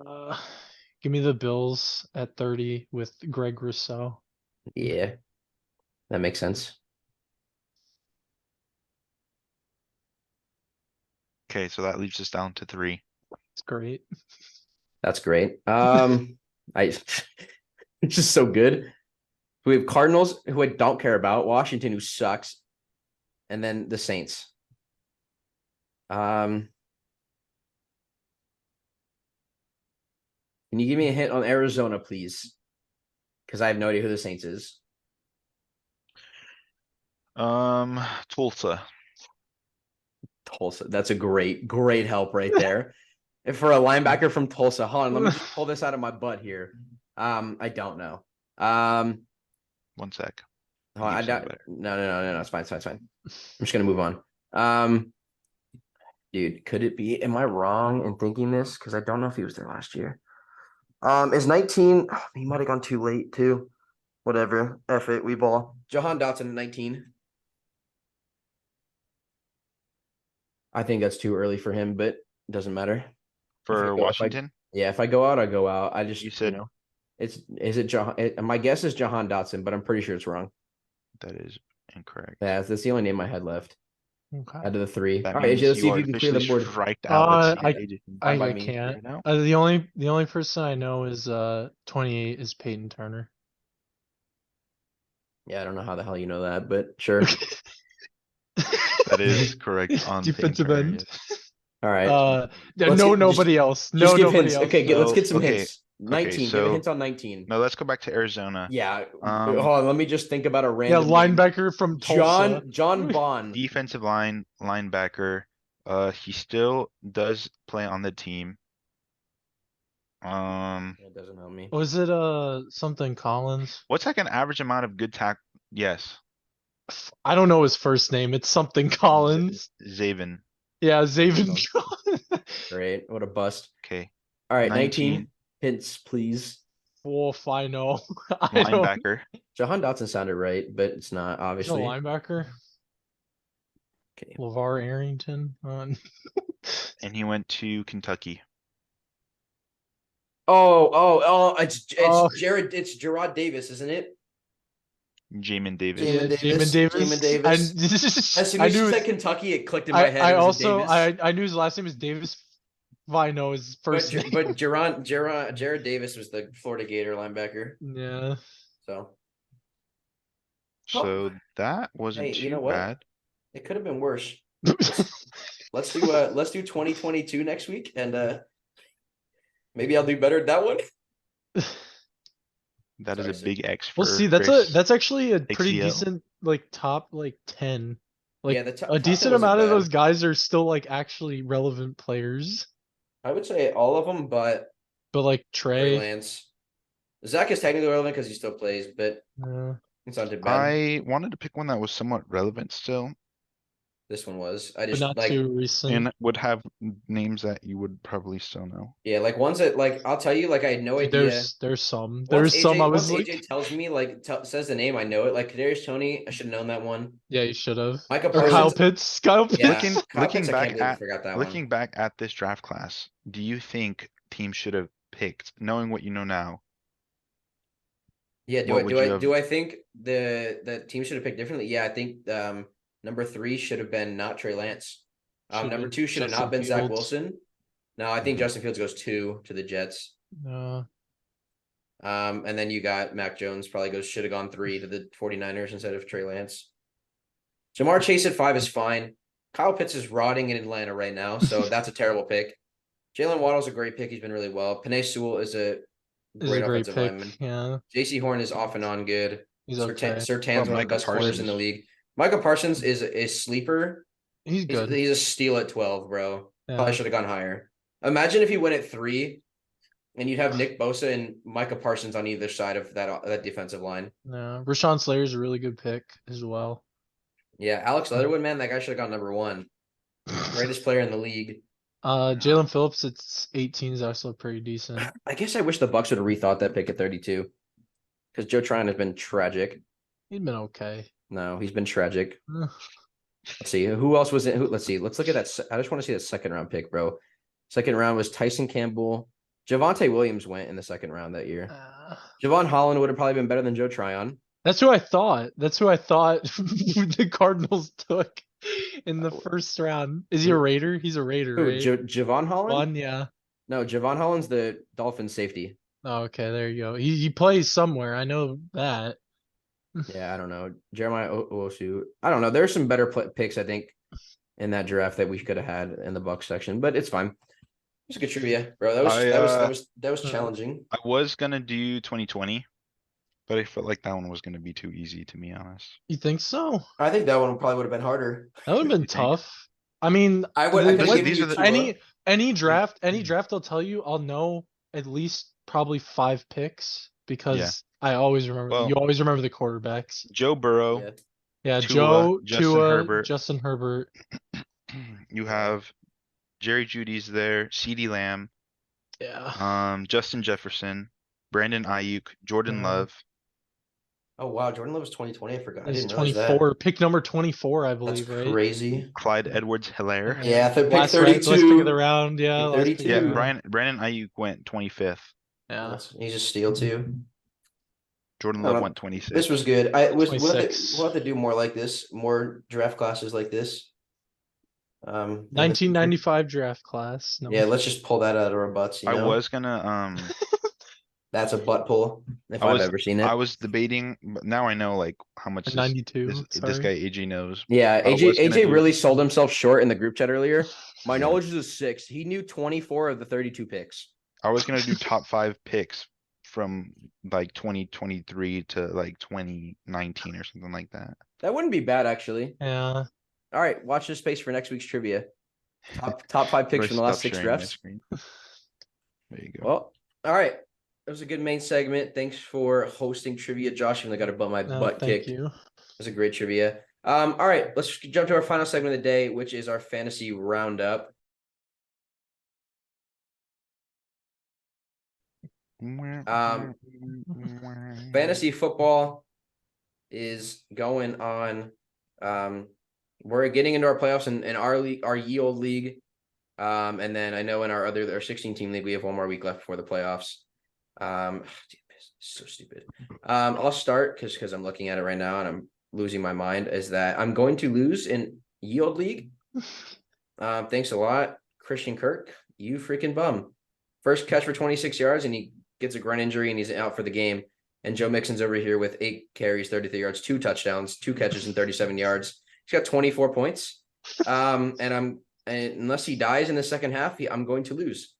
Give me the Bills at 30 with Greg Rousseau. Yeah, that makes sense. Okay, so that leaves us down to 3. It's great. That's great. It's just so good. We have Cardinals, who I don't care about, Washington, who sucks, and then the Saints. Can you give me a hint on Arizona, please? Because I have no idea who the Saints is. Tulsa. Tulsa. That's a great help right there. And for a linebacker from Tulsa, hold on, let me just pull this out of my butt here. I don't know. 1 sec. Hold on, You I said don't, better. no, it's fine. I'm just gonna move on. Dude, could it be? Am I wrong in thinking this? Because I don't know if he was there last year. Is 19? He might have gone too late too. Whatever. F it. We ball. Jahan Dotson 19. I think that's too early for him, but it doesn't matter. For Washington? Yeah, if I go out, I go out. I just You said- is it Jahan? My guess is Jahan Dotson, but I'm pretty sure it's wrong. That is incorrect. Yeah, that's the only name I had left Okay. out of the 3. That All right, means AJ, let's see you if are you can clear the officially board. striked out. Let's see I- if AJ can Fine by I me. can't. figure it out. The only person I know is 28 is Peyton Turner. Yeah, I don't know how the hell you know that, but sure. That is correct on Defensive paper, end. yes. All right. Let's get- nobody else. No, Just give nobody hints. else. Okay, let's get some Okay, hints. 19. Give so- a hint on 19. No, let's go back to Arizona. Yeah. Um, Hold on. Let me just think about a Yeah, random name. linebacker from Tulsa. John Bond. Defensive linebacker. He still does play on the team. That doesn't help me. Was it something Collins? What's like an average amount of good tack? Yes, I don't know his first name. It's something Collins. Zaven. Yeah, Zaven Collins. Great. What a bust. Okay, All right, 19. 19. Hints, please. Wolf, I know. I don't. Linebacker. Jahan Dotson sounded right, but it's not, He's a obviously. linebacker. Okay. LeVar Arrington. And he went to Kentucky. It's Oh. it's Gerard Davis, isn't it? Jamin Davis. Jamin Davis. Jamin Davis. Jamin Davis. As soon I as you knew. said Kentucky, it clicked in my head. I it was also Davis. I knew his last name is Davis. I know his first name. But Jared Davis was the Florida Gator linebacker. Yeah. So So that wasn't Hey, you know too what? bad. it could have been worse. Let's do 2022 next week, and maybe I'll do better at that one. That is Sorry, a Sid. big X for We'll see. Chris. That's actually a pretty XCL. decent like top like 10. Like Yeah, the top a 10 decent wasn't amount of bad. those guys are still like actually relevant players. I would say all of them, but But like Trey Trey, Lance. Zach is technically relevant because he still plays, but uh, it's not too bad. I wanted to pick one that was somewhat relevant still This one was. I but just not like, too recent. and would have names that you would probably still know. yeah, like ones that like I'll tell you, like I had no Dude, idea. there's some. Once There's some I AJ, once was AJ like, tells me like says the name, I know it. Like Kadarius Toney, I should have known that one. yeah, you should have. Micah Or Kyle Parsons. Pitts. Kyle Pitts. Yeah, Looking Kyle Pitts, looking I back can't believe I at forgot that looking one. back at this draft class, do you think teams should have picked, knowing what you know now? Yeah, do What I would do you I have- do I think the team should have picked differently? Yeah, I think number 3 should have been not Trey Lance. Should've Number been 2 should have Justin not been Zach Fields. Wilson. No, I think Mhm. Justin Fields goes 2 to the Jets. And then you got Mac Jones probably should have gone 3 to the 49ers instead of Trey Lance. Jamar Chase at 5 is fine. Kyle Pitts is rotting in Atlanta right now, so that's a terrible pick. Jalen Waddle's a great pick. He's been really well. Penei Sewell is a Is great a great offensive pick. lineman. Yeah, JC Horn is off and on good. he's Sertan, okay. Sertan's one of the Micah best corners in the Parsons? league. Micah Parsons is a sleeper. He's He's, good. he's a steal at 12, bro. Probably Yeah. should have gone higher. Imagine if he went at 3 and you'd have Nick Bosa and Micah Parsons on either side of that defensive line. Yeah. Rashawn Slayer's a really good pick as well. Yeah, Alex Leatherwood, man, that guy should have gone number 1. Greatest player in the league. Jalen Phillips, it's 18 is also pretty decent. I guess I wish the Bucks would have rethought that pick at 32. Because Joe Tryon has been tragic. He's been okay. No, he's been tragic. Uh, Let's see. Who else was it? Let's see. Let's look at that. I just want to see that second round pick, bro. Second round was Tyson Campbell. Javonte Williams went in the second round that year. Javon Holland would have probably been better than Joe Tryon. That's who I thought. That's who I thought the Cardinals took in the first round. Is he a Raider? He's a Raider, Who, right? Javon Holland? One, yeah. No, Javon Holland's the Dolphins safety. Oh, okay, there you go. He plays somewhere. I know that. Yeah, I don't know. Jeremiah Owosu. I don't know. There's some better picks, I think, in that draft that we could have had in the Bucks section, but it's fine. It's a good trivia, bro. That was challenging. I was gonna do 2020, but I felt like that one was gonna be too easy, to be honest. You think so? I think that one probably would have been harder. That would have been You think? tough. I mean, I the- could what- give these you are the- Tua. any draft I'll tell you, I'll know at least probably 5 picks because I always remember Well- you always remember the quarterbacks. Joe Burrow, Yeah. Yeah, Tua, Joe, Justin Tua, Herbert. Justin Herbert. you have Jerry Judy's there, CeeDee Lamb, Yeah. Justin Jefferson, Brandon Ayuk, Jordan Uh, Love. Oh wow, Jordan Love was 2020. I forgot. I It's didn't realize 24. Pick number 24, I that. believe, That's right? crazy. Clyde Edwards-Helaire. Yeah, pick Last 32. pick of the round. Yeah. last pick of 32. Yeah, the round. Brandon Ayuk went 25th. Yeah. He's a steal too. Jordan I don't Love know. went 26th. This was good. We'll have 26. to do more like this, more draft classes like this. 1995 draft class. No. Yeah, let's just pull that out of our butts. You I know? was gonna That's a butt pull if I I've was- ever seen it. I was debating, but now I know like how much this 92. this sorry. guy AJ knows. Yeah, I was AJ gonna do- really sold himself short in the group chat earlier. My Yeah. knowledge is a 6. He knew 24 of the 32 picks. I was gonna do top 5 picks from like 2023 to like 2019 or something like that. That wouldn't be bad actually. Yeah. All right, watch this space for next week's trivia. Top 5 picks from the last 6 drafts. There you go. Well, all right. That was a good main segment. Thanks for hosting trivia, Josh. Even though I got my No, butt thank kicked. you. It was a great trivia. All right, let's jump to our final segment of the day, which is our fantasy roundup. Fantasy football is going on. We're getting into our playoffs in our league, our ye old league. And then I know in our 16 team league, we have one more week left before the playoffs. Dude, this is so stupid. I'll start because I'm looking at it right now and I'm losing my mind. Is that I'm going to lose in ye old league. Thanks a lot, Christian Kirk. You freaking bum. First catch for 26 yards and he gets a groin injury and he's out for the game. And Joe Mixon's over here with 8 carries, 33 yards, 2 touchdowns, 2 catches and 37 yards. He's got 24 points. And unless he dies in the second half, I'm going to lose.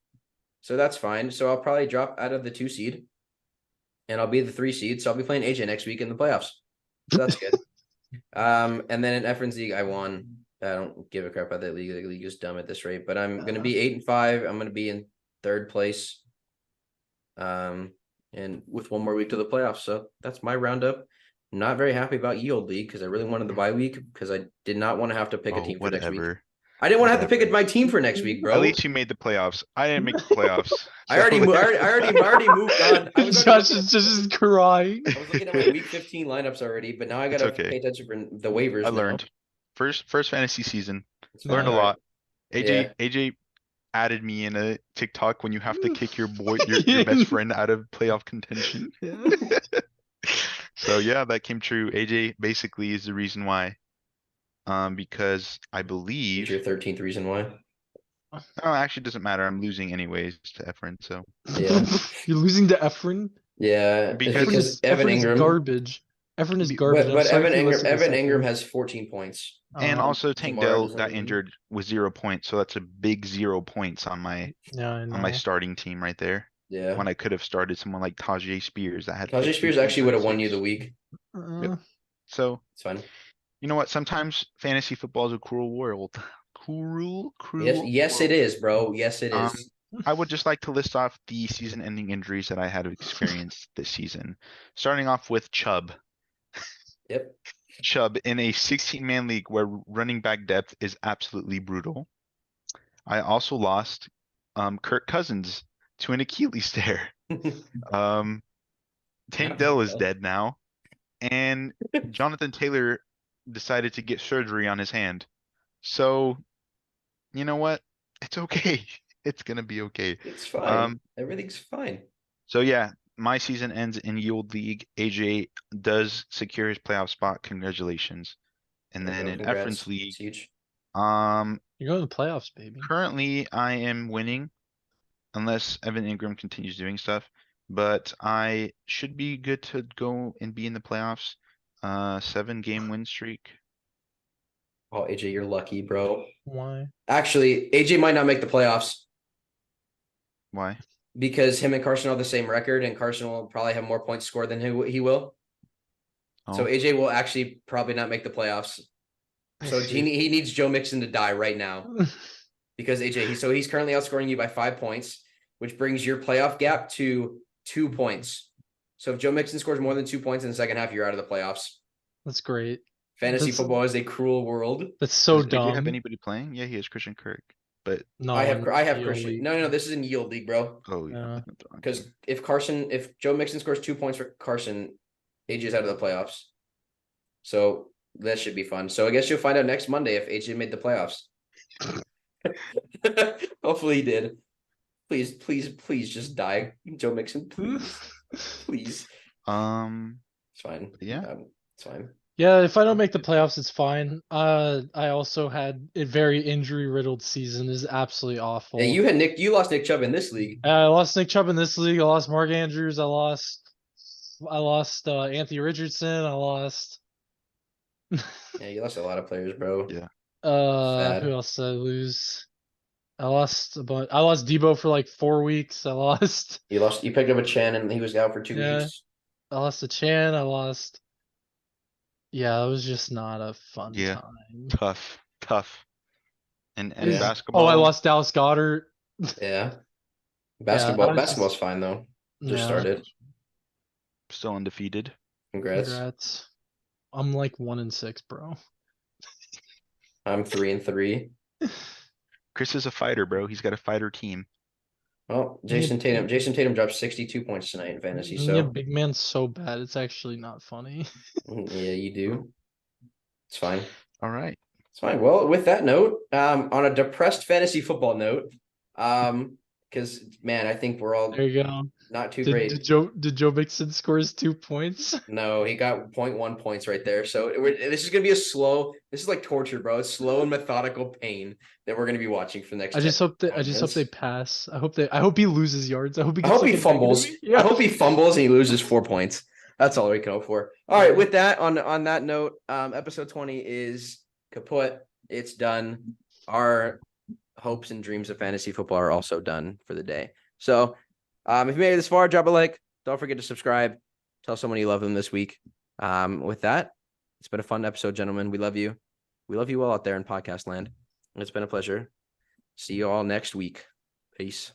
So that's fine. So I'll probably drop out of the 2 seed. and I'll be the 3 seed, so I'll be playing AJ next week in the playoffs. So that's good. And then in Efren's league, I won. I don't give a crap about that league. The league is dumb at this rate, but I'm gonna be 8-5. I'm gonna be in 3rd place. And with 1 more week to the playoffs, so that's my roundup. Not very happy about Yield League because I really wanted the bye week because I did not want to have to pick a Oh, team for next week. whatever. I didn't want to have to pick Whatever. my team for next week, bro. At least you made the playoffs. I didn't make the playoffs. I already moved on. I was Josh already is just crying. I was looking at my week 15 lineups already, but now I It's gotta okay. pay attention for the waivers. I now. learned. First fantasy season. It's Learned a fine. All lot. Yeah. AJ added me in a TikTok when you have to kick your your best friend out of playoff contention. So yeah, that came true. AJ basically is the reason why. Because I It's believe your 13th reason why. no, actually it doesn't matter. I'm losing anyways to Efren, so Yeah. You're losing to Efren. Yeah, it's Because- because Evan Efren is Ingram. garbage. Efren is Be- garbage. I'm But sorry Evan if you Ingram, listen to Evan this, Ingram Efren. has 14 points. and also Tank Jamar Dell doesn't got have any. injured with 0 points, so that's a big 0 points on my Yeah, I know. starting team right there. Yeah. When I could have started someone like Tajay Spears that had Tajay 15 Spears actually would have won you 36. the week. Uh, So It's fine. you know what? Sometimes fantasy football is a cruel world. Cruel. Yes, it world. is, bro. Yes, it Um, is. I would just like to list off the season-ending injuries that I had experienced this season. Starting off with Chubb. Yep. Chubb in a 16-man league where running back depth is absolutely brutal. I also lost Kirk Cousins to an Achilles tear. Tank Dell is dead now, and Jonathan Taylor decided to get surgery on his hand. So, you know what? It's okay. It's gonna be okay. It's fine. Everything's fine. So yeah, my season ends in Yield League. AJ does secure his playoff spot. Congratulations. And then in Congrats. Efren's league, It's huge. You're going to the playoffs, baby. currently I am winning unless Evan Ingram continues doing stuff, but I should be good to go and be in the playoffs. 7-game win streak. Oh, AJ, you're lucky, bro. Why? Actually, AJ might not make the playoffs Why? because him and Carson are the same record, and Carson will probably have more points scored than he will. So Oh, AJ will actually probably not make the playoffs. So he needs Joe Mixon to die right now because AJ. He's currently outscoring you by 5 points, which brings your playoff gap to 2 points. So if Joe Mixon scores more than 2 points in the second half, you're out of the playoffs. That's great. Fantasy That's- football is a cruel world. That's so does AJ dumb. have anybody playing? Yeah, he has Christian Kirk. But No, I have Yield Christian. League. No, this is in Yield League, bro. oh Yeah. yeah, Because if Joe Mixon scores 2 points for Carson, AJ's out of the playoffs. So that should be fun. So I guess you'll find out next Monday if AJ made the playoffs. Hopefully he did. Please just die, Joe Mixon. Please. Please. It's fine. Yeah. It's fine. Yeah, if I don't make the playoffs, it's fine. I also had a very injury-riddled season. Is absolutely awful. Yeah, you lost Nick Chubb in this league. I lost Nick Chubb in this league. I lost Mark Andrews. I lost Anthony Richardson. I lost. Yeah, you lost a lot of players, bro. Yeah. Sad. Who else did I lose? I lost a bunch. I lost Debo for like 4 weeks. I lost. You picked up a Chen and he was out for 2 Yeah. weeks. I lost a Chan. I lost. Yeah, it was just not a fun Yeah. time. Tough. And Yeah. basketball. Oh, I lost Dallas Goddard. Yeah. that was just- Basketball's fine though. Just Yeah, started. Still undefeated. Congrats. Congrats. I'm like 1-6, bro. I'm 3-3. Chris is a fighter, bro. He's got a fighter team. Oh, Jason Tatum dropped 62 points tonight in fantasy. Yeah, So big man's so bad. It's actually not funny. yeah, you do. It's fine. All right. It's fine. Well, with that note, on a depressed fantasy football note, because man, I think we're all There you go. not too Did, great. did Joe Mixon score his 2 points? No, he got 0.1 points right there. So this is gonna be this is like torture, bro. It's slow and methodical pain that we're gonna be watching for the next. I just hope they minutes. pass. I hope he loses yards. I hope he I gets hope he like a fumbles. negative- Yeah. I hope he fumbles and he loses 4 points. That's all we can hope for. All right, with that, on that note, episode 20 is kaput. It's done. Our hopes and dreams of fantasy football are also done for the day. So if you made it this far, drop a like, Don't forget to subscribe. Tell someone you love them this week. With that, it's been a fun episode, gentlemen. We love you. We love you all out there in podcast land. It's been a pleasure. See you all next week. Peace.